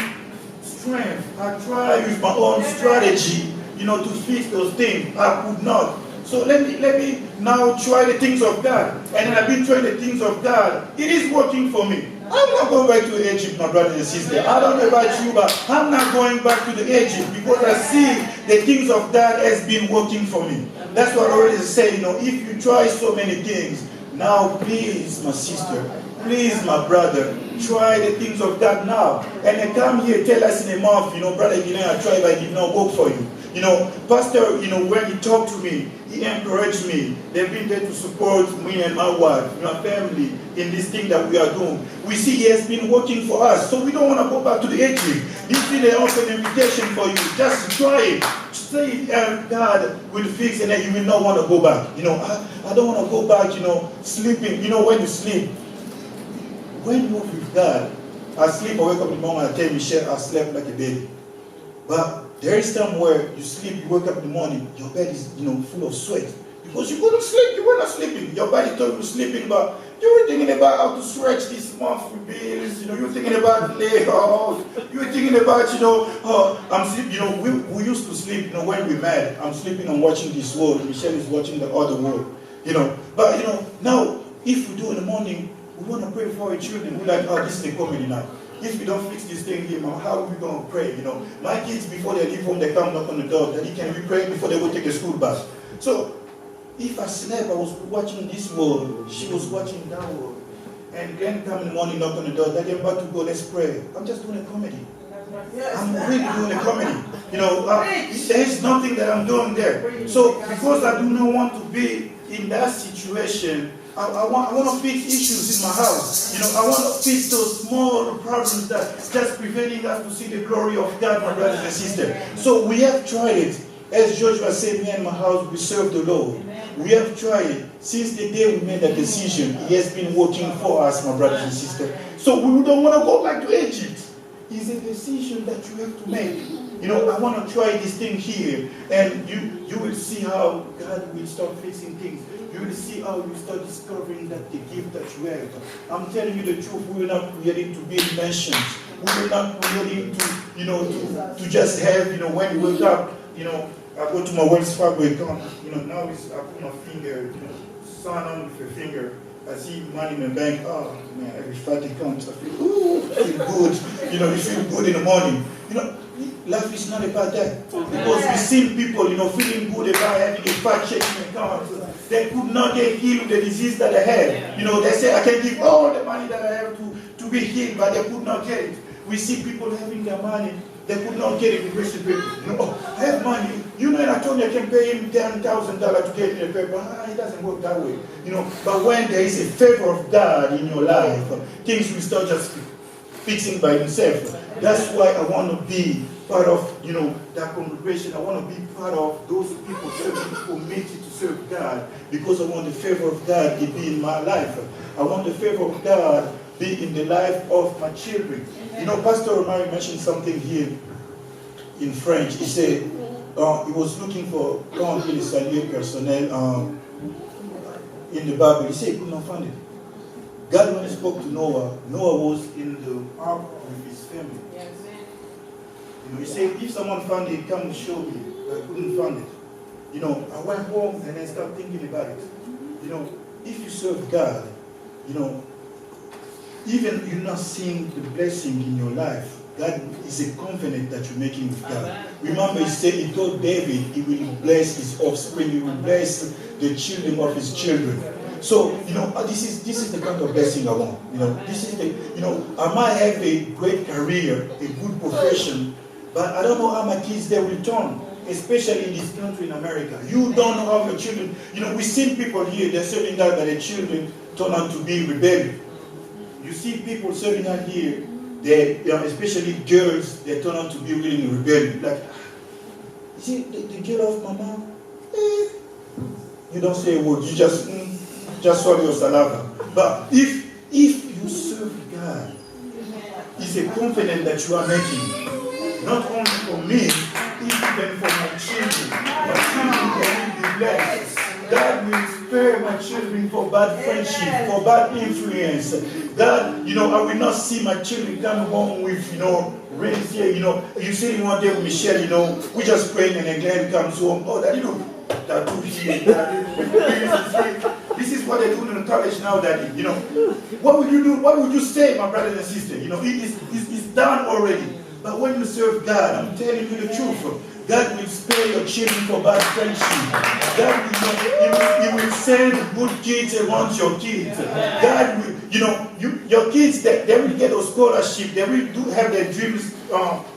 strength. I try with my own strategy, you know, to fix those things. I could not. So let me now try the things of God. And I've been trying the things of God. It is working for me. I'm not going back to Egypt, my brothers and sisters. I don't know about you, but I'm not going back to the Egypt because I see the things of God has been working for me. That's what I already say, you know, if you try so many things, now please, my sister, please, my brother, try the things of God now. And then come here, tell us in a month, you know, Brother Guinea, I tried, but it did not work for you. You know, Pastor, you know, when he talked to me, he encouraged me. They've been there to support me and my wife, my family, in this thing that we are doing. We see he has been working for us, so we don't want to go back to the Egypt. This is an open invitation for you. Just try it. Say God will fix it, and then you will not want to go back. You know, I don't want to go back, you know, sleeping. You know, when you sleep, when you work with God, I sleep, I wake up in the morning, I tell Michelle, I slept like a baby. But there is time where you sleep, you wake up in the morning, your bed is, you know, full of sweat. Because you couldn't sleep, you were not sleeping. Your body thought you were sleeping, but you were thinking about how to stretch this monthly bills, you know, you were thinking about layoff, you were thinking about, you know, I'm sleeping, you know, we used to sleep, you know, when we met, I'm sleeping and watching this world, Michelle is watching the other world, you know. But, you know, now, if we do in the morning, we want to pray for our children, we're like, oh, this is a comedy now. If we don't fix this thing here, Mom, how are we going to pray, you know? My kids, before they leave home, they come knock on the door, Daddy, can we pray before they go take a school bus? So, if I slept, I was watching this world, she was watching that world. And then come in the morning, knock on the door, Daddy, I'm about to go, let's pray. I'm just doing a comedy. I'm really doing a comedy. You know, there's nothing that I'm doing there. So, because I do not want to be in that situation, I want to fix issues in my house. You know, I want to fix those small problems that just preventing us to see the glory of God, my brothers and sisters. So we have tried it. As Joshua said, me and my house, we serve the Lord. We have tried it. Since the day we made that decision, He has been working for us, my brothers and sisters. So we don't want to go back to Egypt. It's a decision that you have to make. You know, I want to try this thing here, and you will see how God will start fixing things. You will see how you start discovering that the gift that you have. I'm telling you the truth, we will not create to build mansions. We will not create to, you know, to just have, you know, when you wake up, you know, I go to my Wells Fargo account, you know, now it's, I put my finger, you know, sign on with your finger. I see money in the bank, oh man, every Friday comes, I feel, ooh, I feel good. You know, you feel good in the morning. You know, life is not about that. Because we've seen people, you know, feeling good about having a fat checking account. They could not get healed of the disease that they had. You know, they say, I can give all the money that I have to be healed, but they could not get it. We see people having their money, they could not get it in Christian people. You know, oh, I have money. You know, and I told you I can pay him $10,000 to get in the paper. It doesn't work that way. You know, but when there is a favor of God in your life, things will start just fixing by themselves. That's why I want to be part of, you know, that congregation. I want to be part of those people committed to serve God, because I want the favor of God to be in my life. I want the favor of God be in the life of my children. You know, Pastor Omari mentioned something here in French. He said he was looking for quand il salut personnel in the Bible. He said he could not find it. God, when He spoke to Noah, Noah was in the ark with his family. You know, He said, if someone found it, come and show me. But I couldn't find it. You know, I went home and I started thinking about it. You know, if you serve God, you know, even you're not seeing the blessing in your life, God is a covenant that you're making with God. Remember, He said, He told David, He will bless his offspring, He will bless the children of his children. So, you know, this is the kind of blessing I want. You know, this is the, you know, I might have a great career, a good profession, but I don't know how my kids they will turn, especially in this country in America. You don't know how your children, you know, we've seen people here, they're serving God, but their children turn out to be rebellious. You see people serving out here, they, you know, especially girls, they turn out to be really rebellious. Like, you see, the girl of my mom, you don't say a word, you just swallow your saliva. But if you serve God, it's a confidence that you are making. Not only for me, even for my children. My children will be blessed. God will spare my children for bad friendship, for bad influence. God, I will not see my children come home with, rings here, you see one day with Michelle, we just praying and then Glenn comes home. Oh, daddy, look, tattoo here, this is what they're doing in college now, daddy. What would you do? What would you say, my brothers and sisters? It's done already. But when you serve God, I'm telling you the truth. God will spare your children for bad friendship. God will, He will send good kids around your kids. God will, your kids, they will get a scholarship. They will have their dreams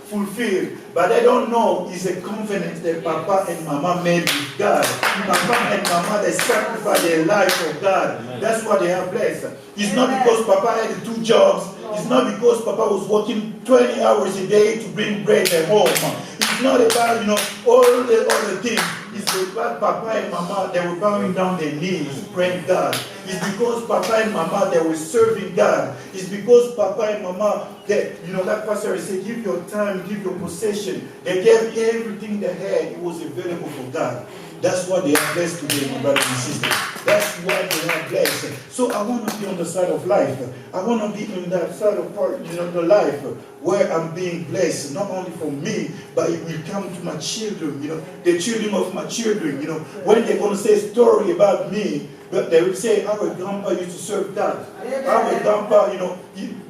fulfilled. But they don't know it's a confidence that Papa and Mama made with God. Papa and Mama, they sacrificed their life for God. That's why they are blessed. It's not because Papa had 2 jobs. It's not because Papa was working 20 hours a day to bring bread at home. It's not about, all the other things. It's about Papa and Mama, they were bowing down their knees, praying God. It's because Papa and Mama, they were serving God. It's because Papa and Mama, that pastor said, give your time, give your possession. They gave everything they had. It was available for God. That's why they are blessed today, my brothers and sisters. That's why they are blessed. So I want to be on the side of life. I want to be in that side of part, the life where I'm being blessed, not only for me, but it will come to my children, the children of my children, when they're going to say a story about me, but they will say, our grandpa used to serve God. Our grandpa,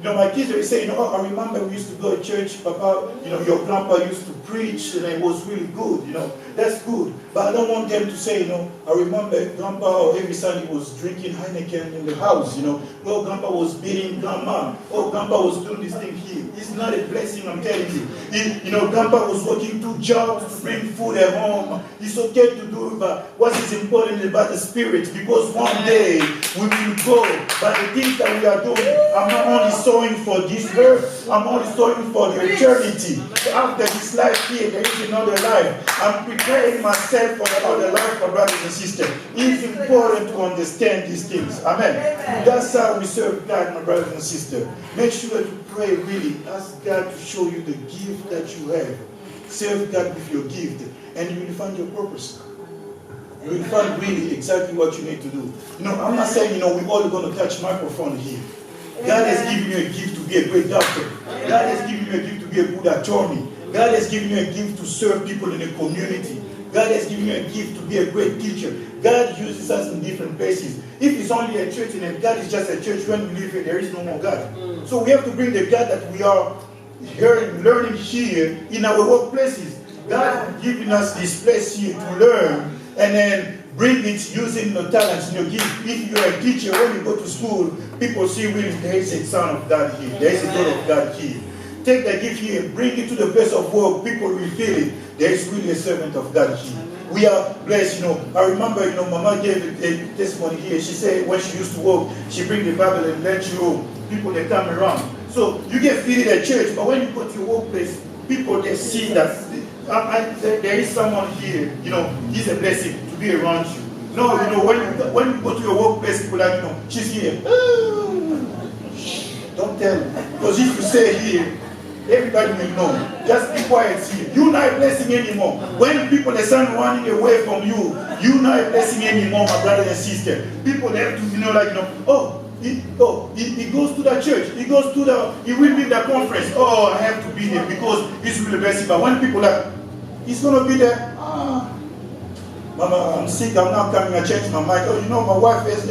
my kids will say, I remember we used to go to church, Papa, your grandpa used to preach, and it was really good, that's good. But I don't want them to say, I remember grandpa every Sunday was drinking Heineken in the house, Oh, grandpa was beating grandma. Oh, grandpa was doing this thing here. It's not a blessing, I'm telling you. Grandpa was working 2 jobs to bring food at home. It's okay to do it, but what is important about the spirit, because one day we will go. But the things that we are doing, I'm not only sowing for this earth, I'm only sowing for the eternity. After this life here, there is another life. I'm preparing myself for another life, my brothers and sisters. It's important to understand these things. Amen. That's how we serve God, my brothers and sisters. Make sure to pray really. Ask God to show you the gift that you have. Serve God with your gift, and you will find your purpose. You will find really exactly what you need to do. I'm not saying, we're all going to touch microphone here. God has given you a gift to be a great doctor. God has given you a gift to be a good attorney. God has given you a gift to serve people in the community. God has given you a gift to be a great teacher. God uses us in different places. If it's only a church and if God is just a church, when we live here, there is no more God. So we have to bring the God that we are learning here in our workplaces. God has given us this place here to learn and then bring it using the talents in your gift. If you're a teacher, when you go to school, people see really there is a son of God here. There is a God of God here. Take the gift here, bring it to the place of work, people will feel it. There is really a servant of God here. We are blessed, I remember, Mama gave a testimony here. She said when she used to work, she bring the Bible and let people they come around. So you get filled at church, but when you go to your workplace, people they see that there is someone here, he's a blessing to be around you. No, when you go to your workplace, people like, she's here. Don't tell them. Because if you say here, everybody will know. Just be quiet here. You're not a blessing anymore. When people are running away from you, you're not a blessing anymore, my brother and sister. People have to, he goes to the church. He will be in the conference. Oh, I have to be there because it's really a blessing. But when people are, he's going to be there. Mama, I'm sick. I'm not coming. I changed my mind. Oh, my wife has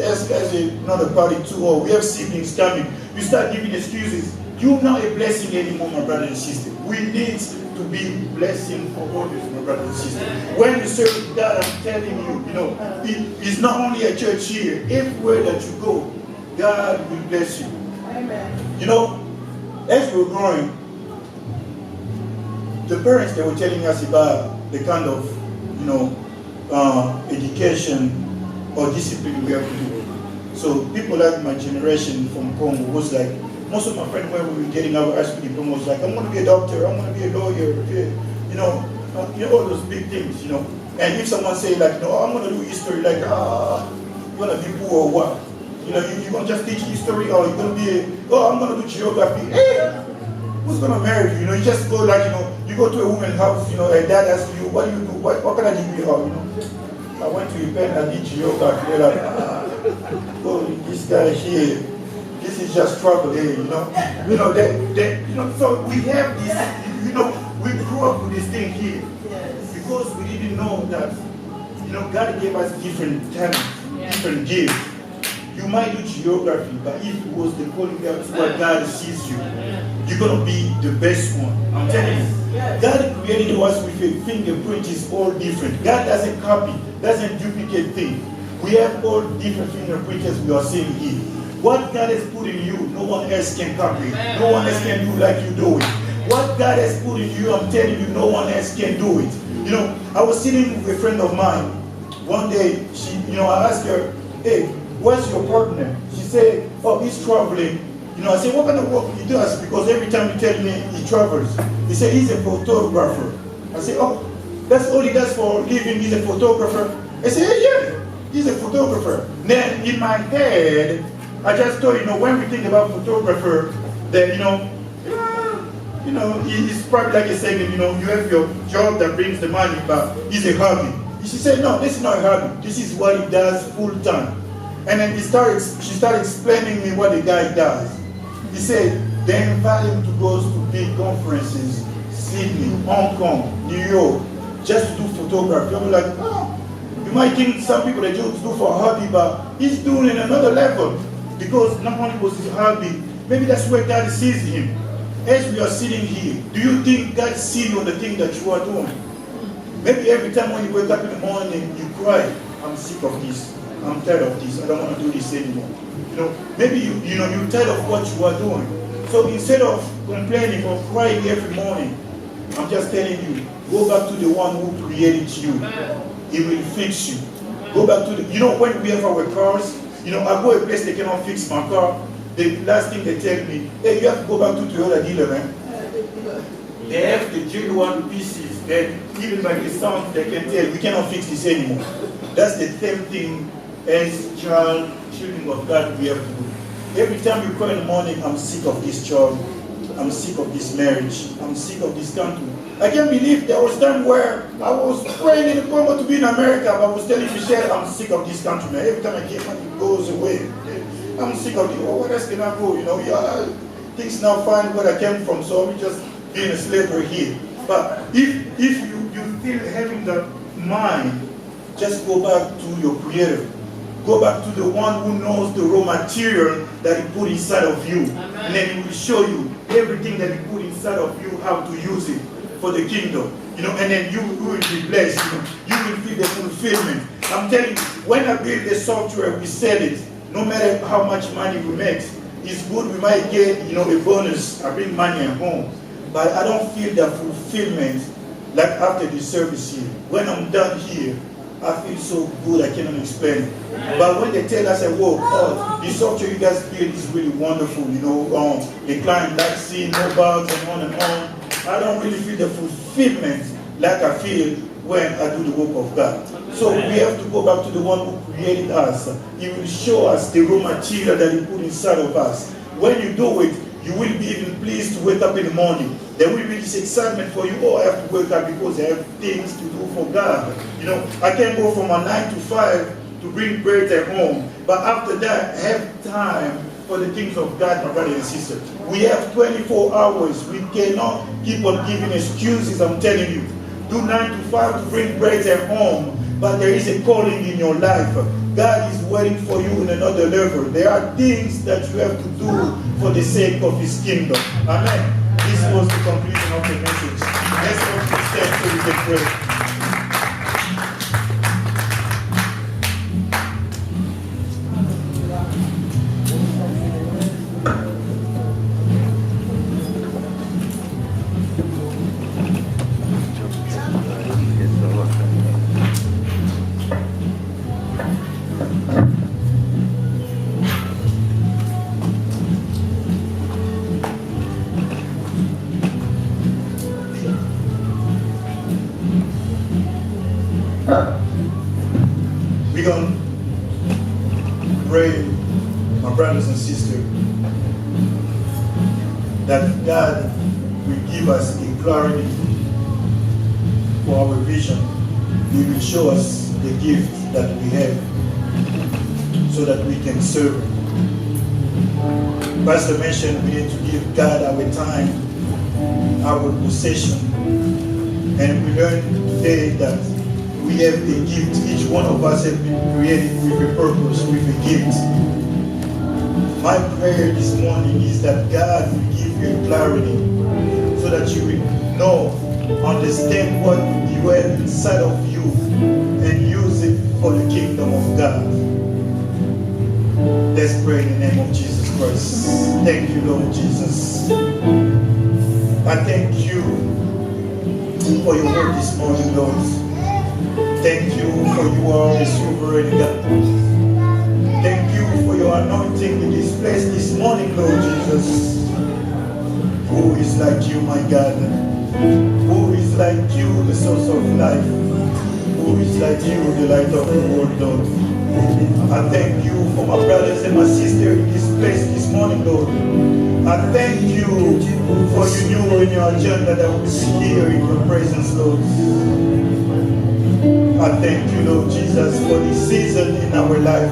another party too. Or we have siblings coming. You start giving excuses. You're not a blessing anymore, my brother and sister. We need to be blessing for others, my brother and sister. When you serve God, I'm telling you, it's not only a church here. Everywhere that you go, God will bless you. Amen. As we were growing, the parents, they were telling us about the kind of, education or discipline we have to do. So people like my generation from Congo was like, most of my friends when we were getting our high school diploma was like, I'm going to be a doctor, I'm going to be a lawyer, all those big things, And if someone say like, I'm going to do history, like, you're going to be poor or what? You know, you're going to just teach history, or you're going to be, I'm going to do geography. Hey, who's going to marry you? You know, you just go like, you go to a woman's house, her dad asks you, what do you do? What can I degree of? I went to Japan, I did geography. They're like, oh, this guy here, this is just trouble here, so we have this, we grew up with this thing here. Because we didn't know that, God gave us different talents, different gifts. You might do geography, but if it was the calling, that's where God sees you. You're going to be the best one. I'm telling you. God created us with a fingerprint is all different. God doesn't copy, doesn't duplicate things. We have all different fingerprints as we are seeing here. What God has put in you, no one else can copy it. No one else can do like you do it. What God has put in you, I'm telling you, no one else can do it. I was sitting with a friend of mine. One day, I asked her, hey, what's your partner? She said, oh, he's traveling. I said, what kind of work he does? Because every time you tell me he travels. He said, he's a photographer. I said, oh, that's all he does for a living, he's a photographer. I said, yeah, he's a photographer. Then in my head, I just thought, when we think about photographer, that, it's probably like a saying, you have your job that brings the money, but it's a hobby. She said, no, this is not a hobby. This is what he does full time. And then she started explaining me what the guy does. He said, they invite him to go to big conferences, Sydney, Hong Kong, New York, just to do photography. I'm like, oh, you might think some people they just do for a hobby, but he's doing it another level. Because not only was his hobby, maybe that's where God sees him. As we are sitting here, do you think God sees you on the thing that you are doing? Maybe every time when you wake up in the morning, you cry, I'm sick of this, I'm tired of this, I don't want to do this anymore. Maybe you're tired of what you are doing. So instead of complaining or crying every morning, I'm just telling you, go back to the one who created you. He will fix you. Go back to when we have our cars, I go a place they cannot fix my car. The last thing they tell me, hey, you have to go back to Toyota dealer, man. They have the genuine pieces that even by the sound they can tell, we cannot fix this anymore. That's the same thing as children of God we have to do. Every time you cry in the morning, I'm sick of this job, I'm sick of this marriage, I'm sick of this country. I can't believe there was time where I was praying in the Congo to be in America, but I was telling Michelle, I'm sick of this country, man. Every time I came, it goes away. I'm sick of it. Oh, where else can I go? Things now find where I came from, so I'm just being a slavery here. But if you still having the mind, just go back to your Creator. Go back to the one who knows the raw material that He put inside of you. Amen. And then He will show you everything that He put inside of you, how to use it for the kingdom. And then you will be blessed. You will feel the fulfillment. I'm telling you, when I build the software, we sell it. No matter how much money we make, it's good. We might get, a bonus. I bring money at home. But I don't feel the fulfillment like after the service here. When I'm done here, I feel so good I cannot explain it. But when they tell us, the software you guys build is really wonderful, the client likes seeing no bugs and on, I don't really feel the fulfillment like I feel when I do the work of God. So we have to go back to the one who created us. He will show us the raw material that He put inside of us. When you do it, you will be even pleased to wake up in the morning. There will be this excitement for you. Oh, I have to wake up because I have things to do for God. I can't go from a 9 to 5 to bring bread at home. But after that, I have time for the things of God, my brother and sister. We have 24 hours. We cannot keep on giving excuses, I'm telling you. Do 9 to 5 to bring bread at home. But there is a calling in your life. God is waiting for you in another level. There are things that you have to do for the sake of His kingdom. Amen. This was the completion of the message. Let's go to stand so we can pray. We're going to pray brothers and sisters, that God will give us the clarity for our vision. He will show us the gift that we have so that we can serve Him. Pastor mentioned we need to give God our time, our possession. And we learned today that we have a gift. Each one of us has been created with a purpose, with a gift. My prayer this morning is that God will give you clarity so that you will know, understand what you have inside of you and use it for the kingdom of God. Let's pray in the name of Jesus Christ. Thank you, Lord Jesus. I thank you for your word this morning, Lord. Thank you for you are a sovereign God. Thank you for your anointing in this place this morning, Lord Jesus. Who is like you, my God? Who is like you, the source of life? Who is like you, the light of the world, Lord? I thank you for my brothers and my sisters in this place this morning, Lord. I thank you for you knew in your agenda that we will be here in your presence, Lord. I thank you, Lord Jesus, for this season in our life.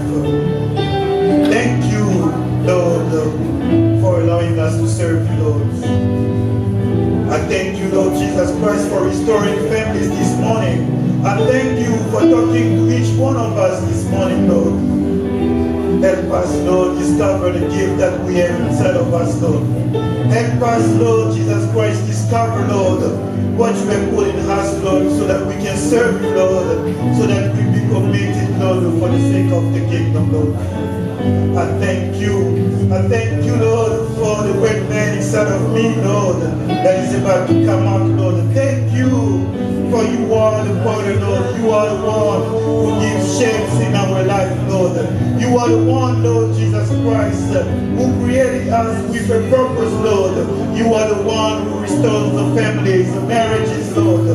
Thank you, Lord, for allowing us to serve you, Lord. I thank you, Lord Jesus Christ, for restoring families this morning. I thank you for talking to each one of us this morning, Lord. Help us, Lord, discover the gift that we have inside of us, Lord. Help us, Lord Jesus Christ, discover, Lord, what you have put in us, Lord, so that we can serve you, Lord, so that we be committed, Lord, for the sake of the kingdom, Lord. I thank you, Lord, for the great man inside of me, Lord, that is about to come out, Lord. Thank you, for you are the potter, Lord. You are the one who gives shapes in our life, Lord. You are the one, Lord Jesus Christ, who created us with a purpose, Lord. You are the one who restores the families, the marriages, Lord.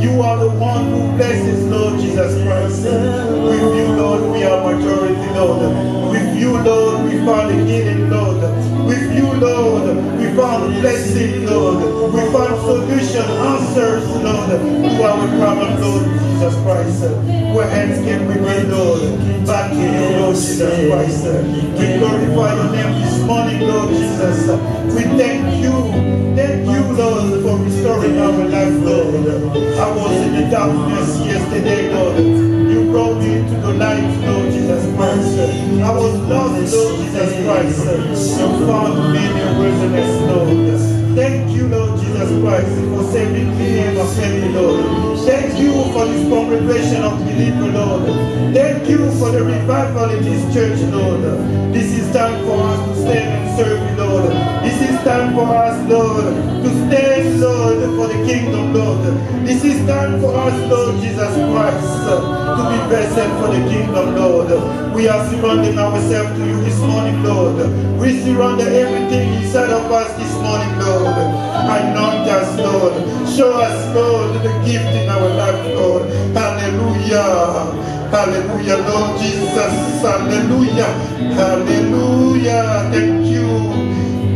You are the one who blesses, Lord Jesus Christ. With you, Lord, we are majority, Lord. With you, Lord, we found the healing, Lord. With you, Lord, we found blessing, Lord. We found solution, answers, Lord, to our problem, Lord Jesus Christ. Where else can we be, Lord? Back to you, Lord Jesus Christ. We glorify your name this morning, Lord Jesus. We thank you, Lord, for restoring our life, Lord. I was in the darkness yesterday, Lord. You brought me into the light, Lord Jesus Christ. I was lost, Lord Jesus Christ. You found me in your wilderness, Lord. Thank you, Lord Jesus Christ, for saving me and my family, Lord. Thank you for this congregation of believers, Lord. Thank you for the revival in this church, Lord. This is time for us to stand and serve you, Lord. This is time for us, Lord, to stand, Lord, for the kingdom, Lord. This is time for us, Lord Jesus Christ, to be vessel for the kingdom, Lord. We are surrendering ourselves to you this morning, Lord. We surrender everything inside of us this morning, Lord. Anoint us, Lord. Show us, Lord, the gift in our life, Lord. Hallelujah. Hallelujah, Lord Jesus. Hallelujah. Hallelujah. Thank you.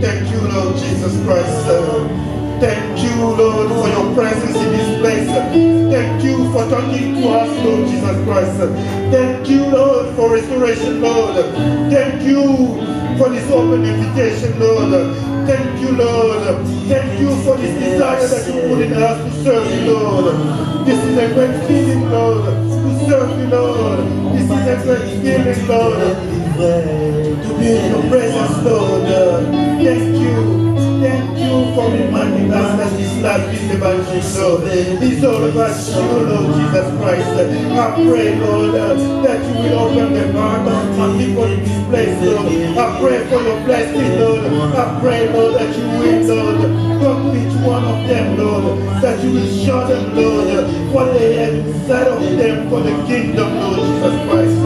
Thank you, Lord Jesus Christ. Thank you, Lord, for your presence in this place. Thank you for talking to us, Lord Jesus Christ. Thank you, Lord, for restoration, Lord. Thank you for this open invitation, Lord. Thank you, Lord. Thank you for this desire that you put in us to serve you, Lord. This is a great feeling, Lord, to serve you, Lord. This is a great feeling, Lord, to be in your presence, Lord. Thank you. Thank you for reminding us that this life is about you, Lord. It's all about you, Lord Jesus Christ. I pray, Lord, that you will open the heart of my people in this place, Lord. I pray for your blessing, Lord. I pray, Lord, that you will, Lord, come to each one of them, Lord. That you will show them, Lord, what they have inside of them for the kingdom, Lord Jesus Christ.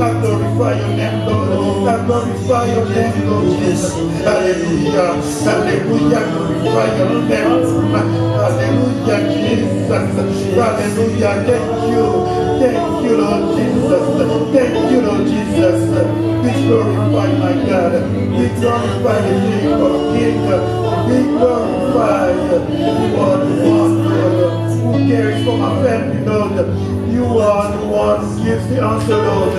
I glorify your name, Lord. I glorify your name, Lord Jesus. Hallelujah. Hallelujah. Glorify your name. Hallelujah, Jesus. Hallelujah. Thank you. Thank you, Lord Jesus. Thank you, Lord Jesus. Jesus. Be glorified, my God. Be glorified, the King of Kings. Be glorified. You are the one, Lord, who cares for my family, Lord. You are the one who gives the answer, Lord.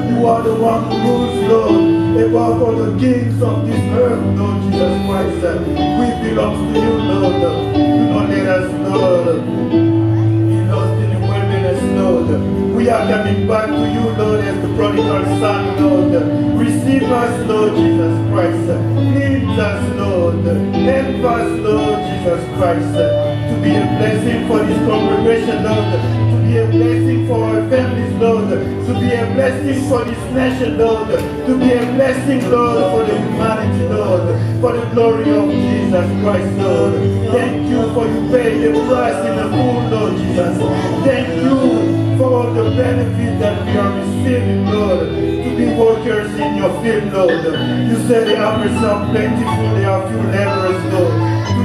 You are the one who rules, Lord, above all the kings of this earth, Lord Jesus Christ. We belong to you, Lord. Do not let us, Lord, be lost in the wilderness, Lord. We are coming back to you, Lord, as the prodigal son, Lord. Receive us, Lord Jesus Christ. Cleanse us, Lord. Help us, Lord Jesus Christ, to be a blessing for this congregation, Lord. To be a blessing for our families, Lord. To be a blessing for this nation, Lord. To be a blessing, Lord, for the humanity, Lord. For the glory of Jesus Christ, Lord. Thank you for you paying the price in the full, Lord Jesus. Thank you for all the benefits that we are receiving, Lord, to be workers in your field, Lord. You said the harvest are plentiful, there are few laborers, Lord.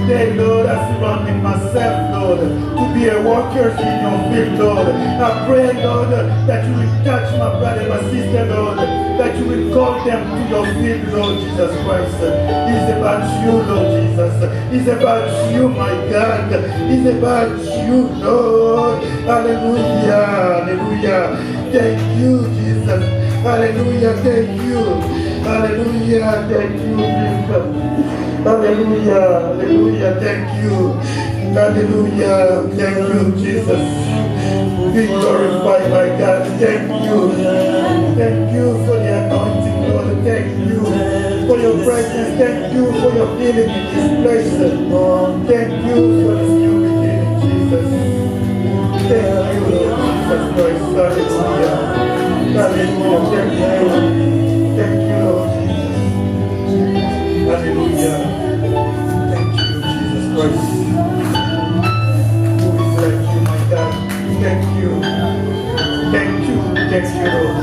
Today, Lord, I surround myself, Lord, to be a worker in your field, Lord. I pray, Lord, that you will touch my brother, my sister, Lord, that you will call them to your field, Lord Jesus Christ. It's about you, Lord Jesus. It's about you, my God. It's about you, Lord. Hallelujah. Hallelujah. Thank you, Jesus. Hallelujah. Thank you. Hallelujah. Thank you, Jesus. Hallelujah. Hallelujah. Thank you. Hallelujah. Thank you, Jesus. Be glorified, my God. Thank you. Thank you for the anointing, Lord. Thank you for your presence. Thank you for your healing in this place. Thank you for this new beginning, Jesus. Thank you, Lord Jesus Christ. Hallelujah. Hallelujah. Thank you. Thank you, Lord Jesus. Hallelujah. Thank you, Jesus Christ. Who is like you, my God? Thank you. Thank you. Thank you, Lord.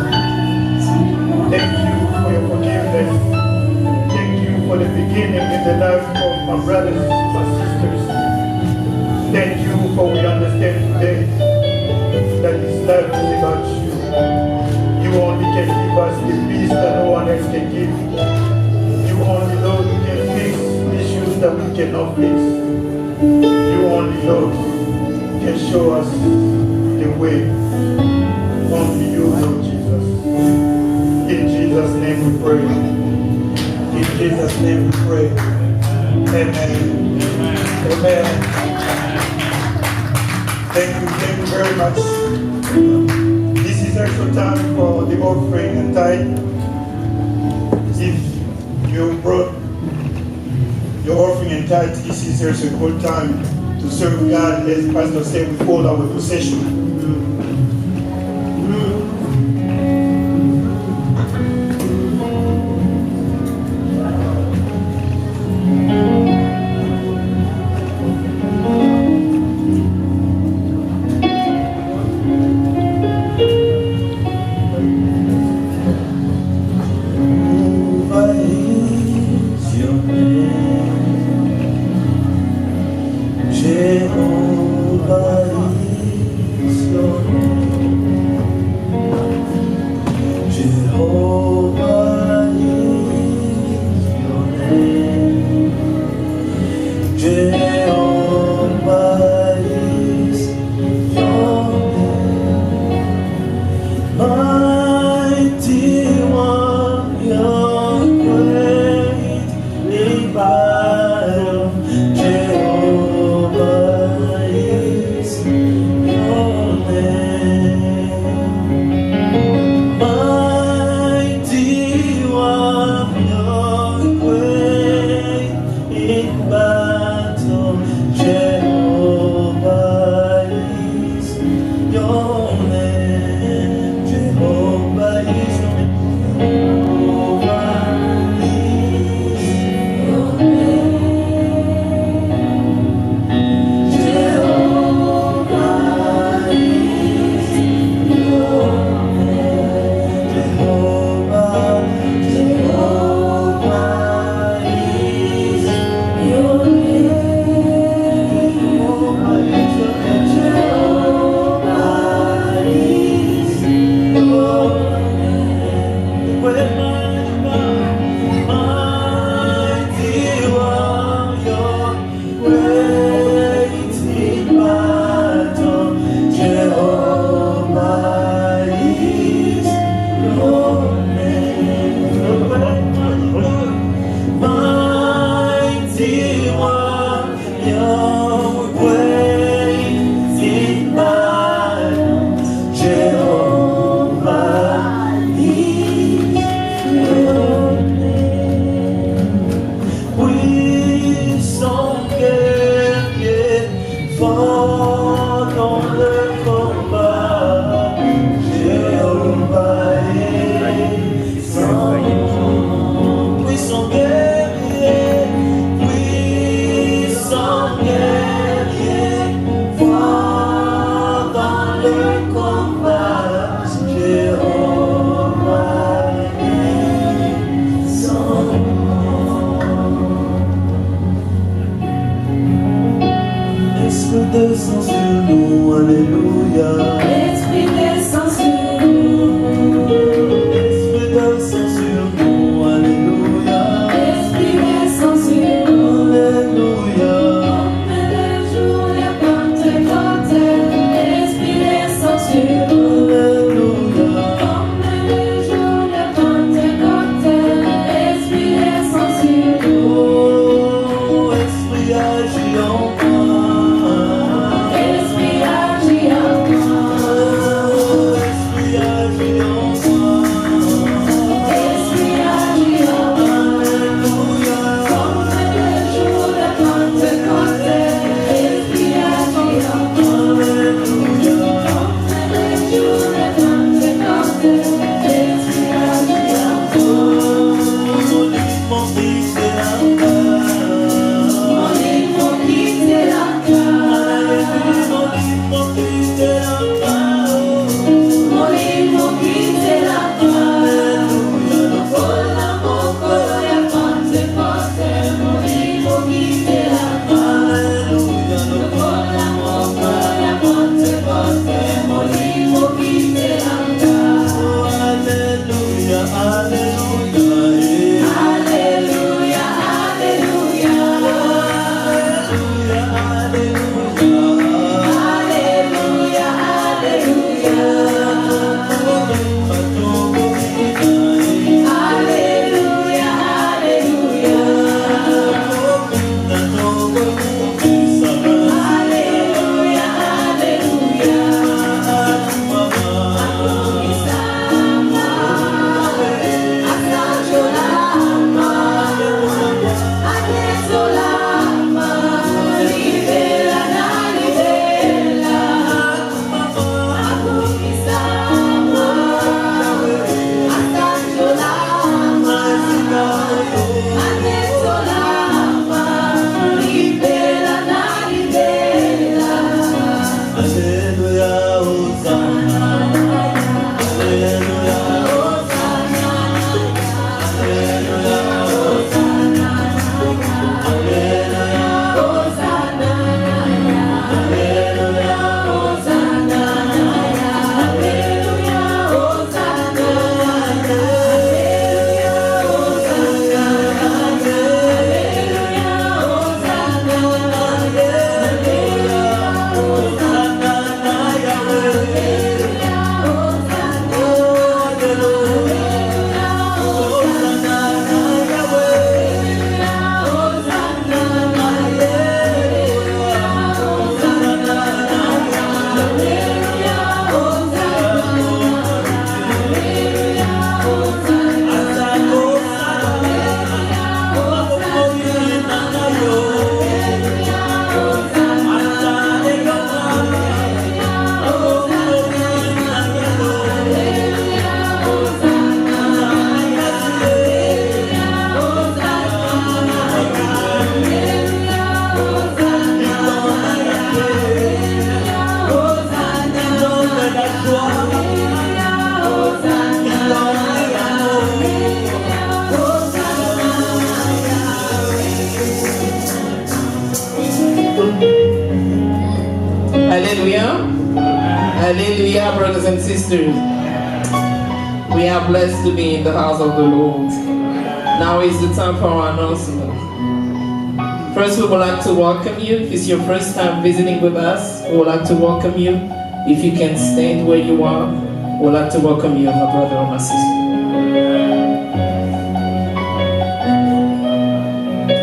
Thank you for your forgiveness. Thank you for the beginning in the life of my brothers and my sisters. Thank you for we understand today that this life is about you. You only can give us the peace that no one else can give. You only, Lord, can fix issues that we cannot fix. You only, Lord, can show us the way. Only you, Lord Jesus. In Jesus' name we pray. In Jesus' name we pray. Amen. Amen. Thank you very much. This is also time for the offering and tithe. If you brought your offering and tithe, this is also a good time to serve God, as Pastor said, with all our possession. Jehovah is your name. fort dans le combat, Jéhovah est son puissant guerrier, fort dans le combat, Jéhovah est son Esprit descend sur nous, alléluia. Esprit descend sur nous. Esprit descend sur nous, alléluia. Esprit descend sur nous. Alléluia. Comme le jour de Pentecôte, Esprit descend sur nous. Alléluia. Comme le jour de Pentecôte, Esprit descend sur nous. Oh, Esprit agit en moi. Esprit agit en moi. Esprit agit en moi. Esprit agit en moi. Alléluia. Comme le jour de Pentecôte, Esprit agit en moi. Alléluia. Comme le jour de Pentecôte, Esprit agit en moi. Mon livre c'est la terre. Mon livre mon quitte la terre. Mon livre c'est la terre. Mon livre mon quitte la terre. Le vol à mon corps et Pentecôte, mon livre mon quitte la terre. Le vol à mon corps et Pentecôte, mon livre mon quitte la terre. Alléluia, alléluia. Alléluia, alléluia. Alléluia, alléluia. Alléluia, alléluia. Alléluia, alléluia. Asanjolama, Agnetolama, libera na libera. Akumisama, Asanjolama, Agnetolama, libera na libera. Alléluia, Hosanna. Alléluia, Hosanna. Alléluia, Hosanna. Alléluia, Hosanna, Alléluia, Hosanna, Alléluia, Hosanna, Hallelujah. Hallelujah, brothers and sisters. We are blessed to be in the house of the Lord. Now is the time for our announcement. First, we would like to welcome you. If it's your first time visiting with us, we would like to welcome you. If you can stand where you are, we would like to welcome you, my brother or my sister.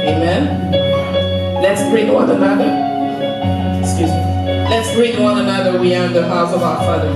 Amen. Let's greet one another. Excuse me. Let's greet one another. We are in the house of our Father.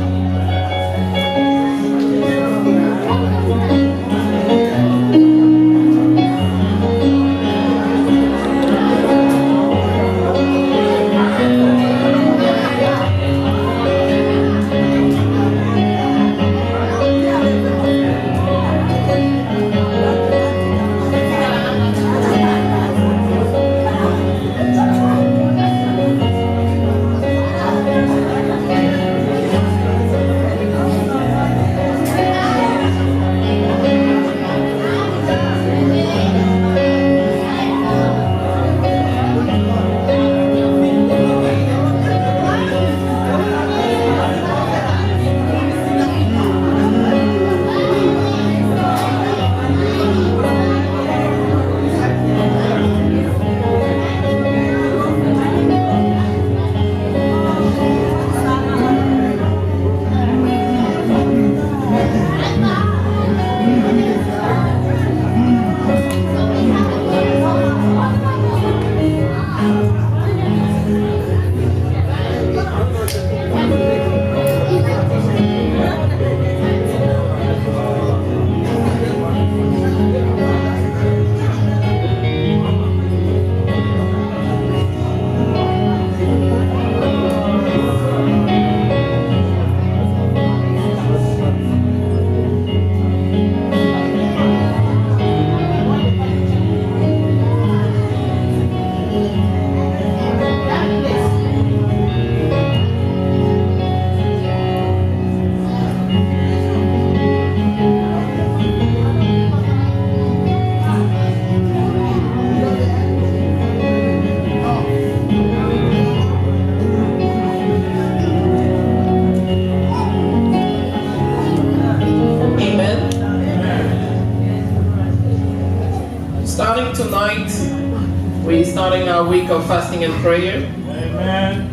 We're starting our week of fasting and prayer. Amen.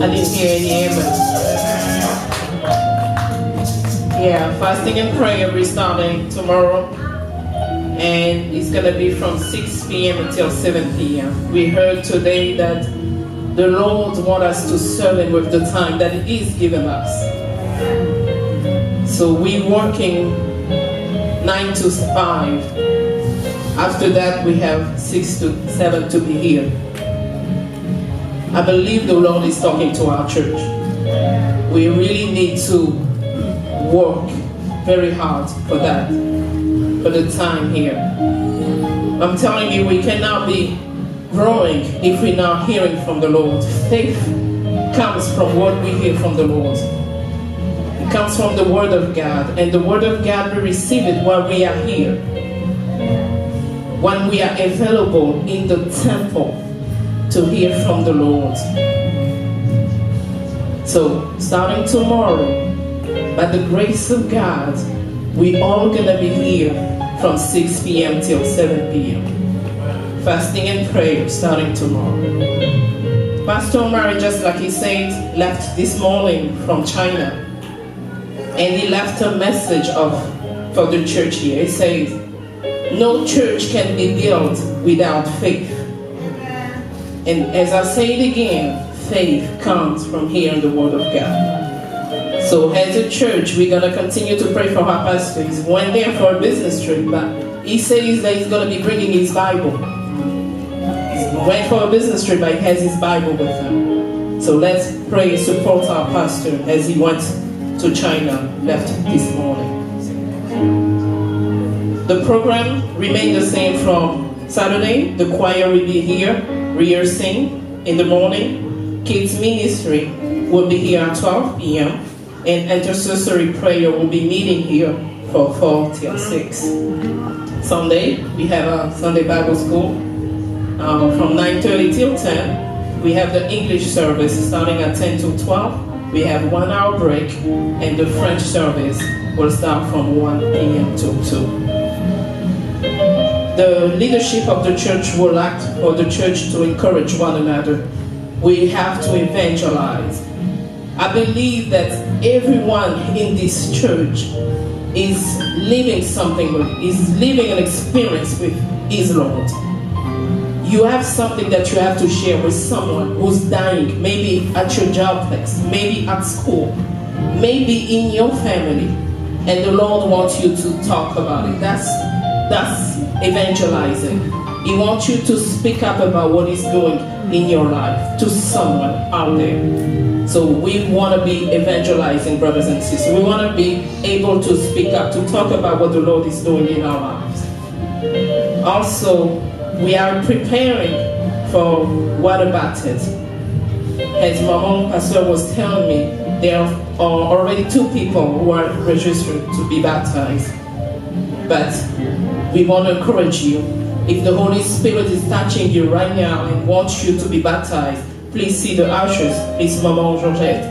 I didn't hear any amen. Yeah, fasting and prayer we're starting tomorrow. And it's going to be from 6 p.m. until 7 p.m. We heard today that the Lord wants us to serve Him with the time that He's given us. So we're working 9 to 5. After that, we have 6 to 7 to be here. I believe the Lord is talking to our church. We really need to work very hard for that, for the time here. I'm telling you, we cannot be growing if we're not hearing from the Lord. Faith comes from what we hear from the Lord. It comes from the Word of God, and the Word of God, we receive it while we are here. When we are available in the temple to hear from the Lord. So, starting tomorrow, by the grace of God, we all gonna be here from 6 p.m. till 7 p.m. Fasting and prayer starting tomorrow. Pastor Mary, just like he said, left this morning from China. And he left a message for the church here. He says, no church can be built without faith. And as I say it again, faith comes from hearing the Word of God. So as a church, we're going to continue to pray for our pastor. He went there for a business trip, but he says that he's going to be bringing his Bible. He went for a business trip, but he has his Bible with him. So let's pray and support our pastor as he went to China, left this morning. The program remained the same from Saturday. The choir will be here, rehearsing in the morning. Kids ministry will be here at 12 p.m. And intercessory prayer will be meeting here for 4 till 6. Sunday, we have a Sunday Bible school from 9:30 till 10. We have the English service starting at 10 to 12. We have 1 hour break, and the French service will start from 1 p.m. to 2. The leadership of the church will act for the church to encourage one another. We have to evangelize. I believe that everyone in this church is living something, is living an experience with his Lord. You have something that you have to share with someone who's dying, maybe at your job place, maybe at school, maybe in your family, and the Lord wants you to talk about it. That's evangelizing. He wants you to speak up about what is going in your life to someone out there. So we want to be evangelizing, brothers and sisters. We want to be able to speak up, to talk about what the Lord is doing in our lives. Also, we are preparing for water baptism. As Maman Pastor was telling me, there are already 2 people who are registered to be baptized. But we want to encourage you. If the Holy Spirit is touching you right now and wants you to be baptized, please see the ushers, please Maman Georgette,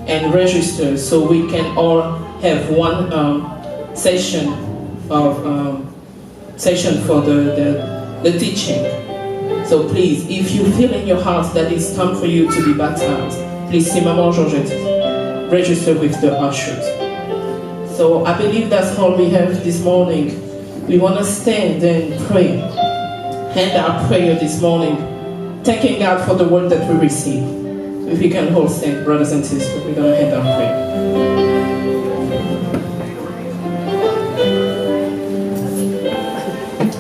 and register so we can all have one session for the teaching. So please, if you feel in your heart that it's time for you to be baptized, please see Maman Georgette, register with the ushers. So I believe that's all we have this morning. We want to stand and pray. Hand our prayer this morning, thanking God for the word that we receive. If we can all stand, brothers and sisters, we're going to hand our prayer.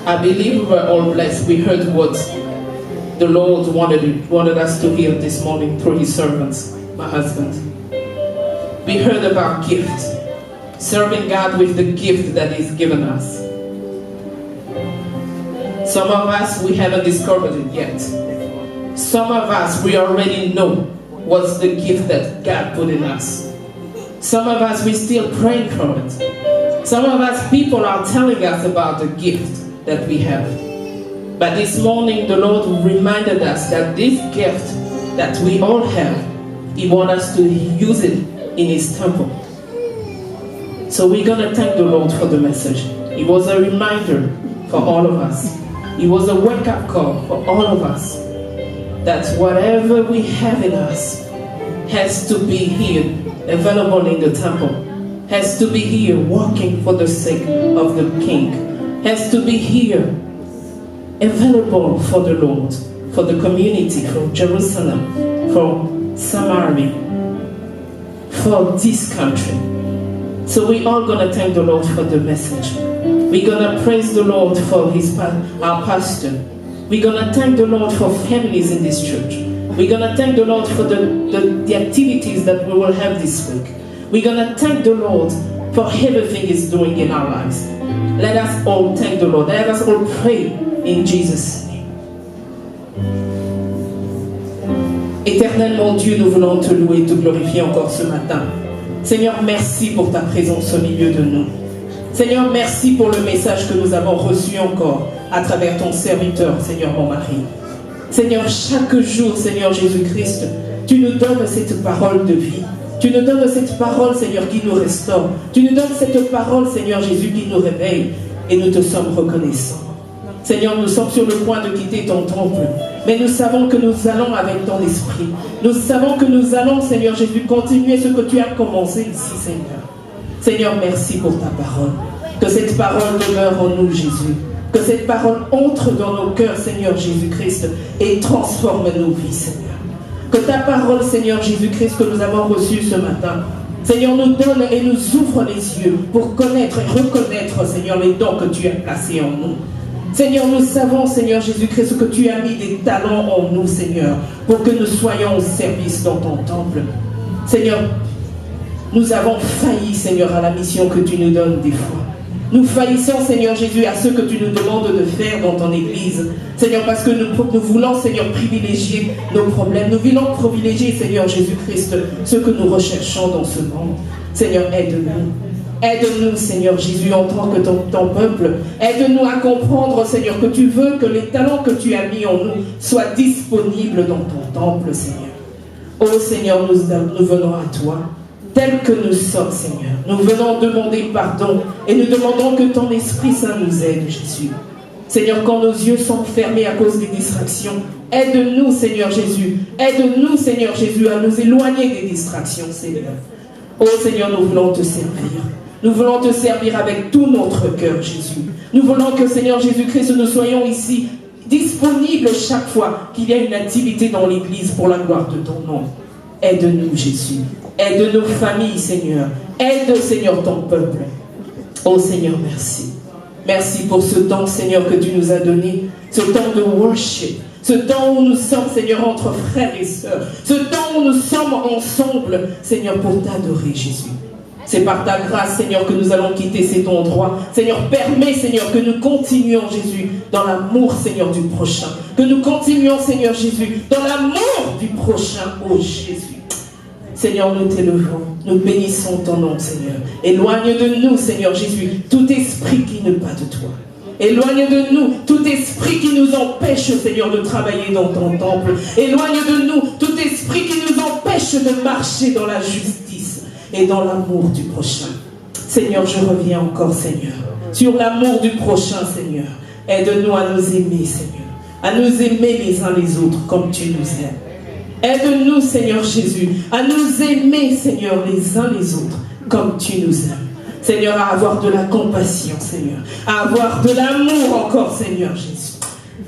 I believe we were all blessed. We heard what the Lord wanted us to hear this morning through His servants, my husband. We heard about gift, serving God with the gift that He's given us. Some of us, we haven't discovered it yet. Some of us, we already know what's the gift that God put in us. Some of us, we're still praying for it. Some of us, people are telling us about the gift that we have. But this morning, the Lord reminded us that this gift that we all have, He wants us to use it in His temple. So we're going to thank the Lord for the message. It was a reminder for all of us. It was a wake-up call for all of us that whatever we have in us has to be here, available in the temple, has to be here working for the sake of the King, has to be here available for the Lord, for the community, for Jerusalem, for Samaria, for this country. So we're all going to thank the Lord for the message. We're going to praise the Lord for our pastor. We're going to thank the Lord for families in this church. We're going to thank the Lord for the activities that we will have this week. We're going to thank the Lord for everything He's doing in our lives. Let us all thank the Lord. Let us all pray in Jesus' name. Éternel mon Dieu, nous voulons te louer et te glorifier encore ce matin. Seigneur, merci pour ta présence au milieu de nous. Seigneur, merci pour le message que nous avons reçu encore à travers ton serviteur, Seigneur mon mari. Seigneur, chaque jour, Seigneur Jésus-Christ, tu nous donnes cette parole de vie. Tu nous donnes cette parole, Seigneur, qui nous restaure. Tu nous donnes cette parole, Seigneur Jésus, qui nous réveille. Et nous te sommes reconnaissants. Seigneur, nous sommes sur le point de quitter ton temple. Mais nous savons que nous allons avec ton esprit. Nous savons que nous allons, Seigneur Jésus, continuer ce que tu as commencé ici, Seigneur. Seigneur, merci pour ta parole. Que cette parole demeure en nous, Jésus. Que cette parole entre dans nos cœurs, Seigneur Jésus-Christ, et transforme nos vies, Seigneur. Que ta parole, Seigneur Jésus-Christ, que nous avons reçue ce matin, Seigneur, nous donne et nous ouvre les yeux pour connaître et reconnaître, Seigneur, les dons que tu as placés en nous. Seigneur, nous savons, Seigneur Jésus-Christ, que tu as mis des talents en nous, Seigneur, pour que nous soyons au service dans ton temple. Seigneur, nous avons failli, Seigneur, à la mission que tu nous donnes des fois. Nous faillissons, Seigneur Jésus, à ce que tu nous demandes de faire dans ton Église. Seigneur, parce que nous voulons, Seigneur, privilégier nos problèmes. Nous voulons privilégier, Seigneur Jésus-Christ, ce que nous recherchons dans ce monde. Seigneur, aide-nous. Aide-nous, Seigneur Jésus, en tant que ton peuple. Aide-nous à comprendre, Seigneur, que tu veux que les talents que tu as mis en nous soient disponibles dans ton temple, Seigneur. Oh Seigneur, nous venons à toi. Tels que nous sommes, Seigneur. Nous venons demander pardon et nous demandons que ton Esprit Saint nous aide, Jésus. Seigneur, quand nos yeux sont fermés à cause des distractions, aide-nous, Seigneur Jésus. Aide-nous, Seigneur Jésus, à nous éloigner des distractions, Seigneur. Oh Seigneur, nous voulons te servir. Nous voulons te servir avec tout notre cœur, Jésus. Nous voulons que, Seigneur Jésus-Christ, nous soyons ici disponibles chaque fois qu'il y a une activité dans l'Église pour la gloire de ton nom. Aide-nous, Jésus. Aide nos familles, Seigneur. Aide, Seigneur, ton peuple. Oh, Seigneur, merci. Merci pour ce temps, Seigneur, que tu nous as donné. Ce temps de worship. Ce temps où nous sommes, Seigneur, entre frères et sœurs. Ce temps où nous sommes ensemble, Seigneur, pour t'adorer, Jésus. C'est par ta grâce, Seigneur, que nous allons quitter cet endroit. Seigneur, permets, Seigneur, que nous continuions, Jésus, dans l'amour, Seigneur, du prochain. Que nous continuions, Seigneur Jésus, dans l'amour du prochain, oh Jésus. Seigneur, nous t'élevons, nous bénissons ton nom, Seigneur. Éloigne de nous, Seigneur Jésus, tout esprit qui n'est pas de toi. Éloigne de nous tout esprit qui nous empêche, Seigneur, de travailler dans ton temple. Éloigne de nous tout esprit qui nous empêche de marcher dans la justice et dans l'amour du prochain. Seigneur, je reviens encore, Seigneur, sur l'amour du prochain, Seigneur. Aide-nous à nous aimer, Seigneur, à nous aimer les uns les autres comme tu nous aimes. Aide-nous, Seigneur Jésus, à nous aimer, Seigneur, les uns les autres, comme tu nous aimes. Seigneur, à avoir de la compassion, Seigneur, à avoir de l'amour encore, Seigneur Jésus.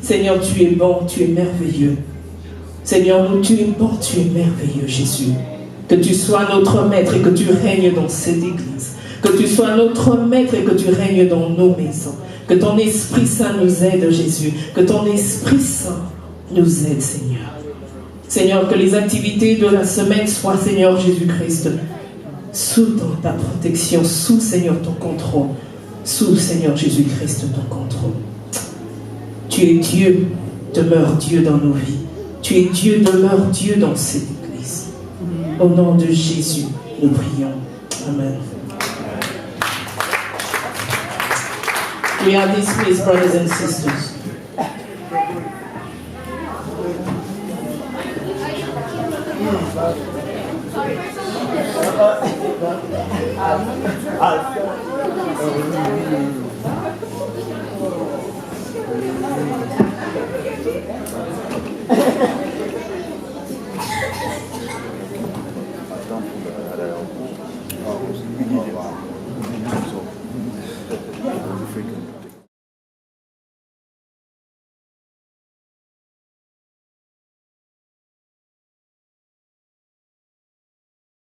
Seigneur, tu es bon, tu es merveilleux. Seigneur, tu es bon, tu es merveilleux, Jésus. Que tu sois notre maître et que tu règnes dans cette église. Que tu sois notre maître et que tu règnes dans nos maisons. Que ton Esprit Saint nous aide, Jésus. Que ton Esprit Saint nous aide, Seigneur. Seigneur, que les activités de la semaine soient, Seigneur Jésus-Christ, sous ta protection, sous, Seigneur, ton contrôle, sous, Seigneur Jésus-Christ, ton contrôle. Tu es Dieu, demeure Dieu dans nos vies. Tu es Dieu, demeure Dieu dans cette église. Au nom de Jésus, nous prions. Amen. We are dismissed, brothers and sisters. Sorry.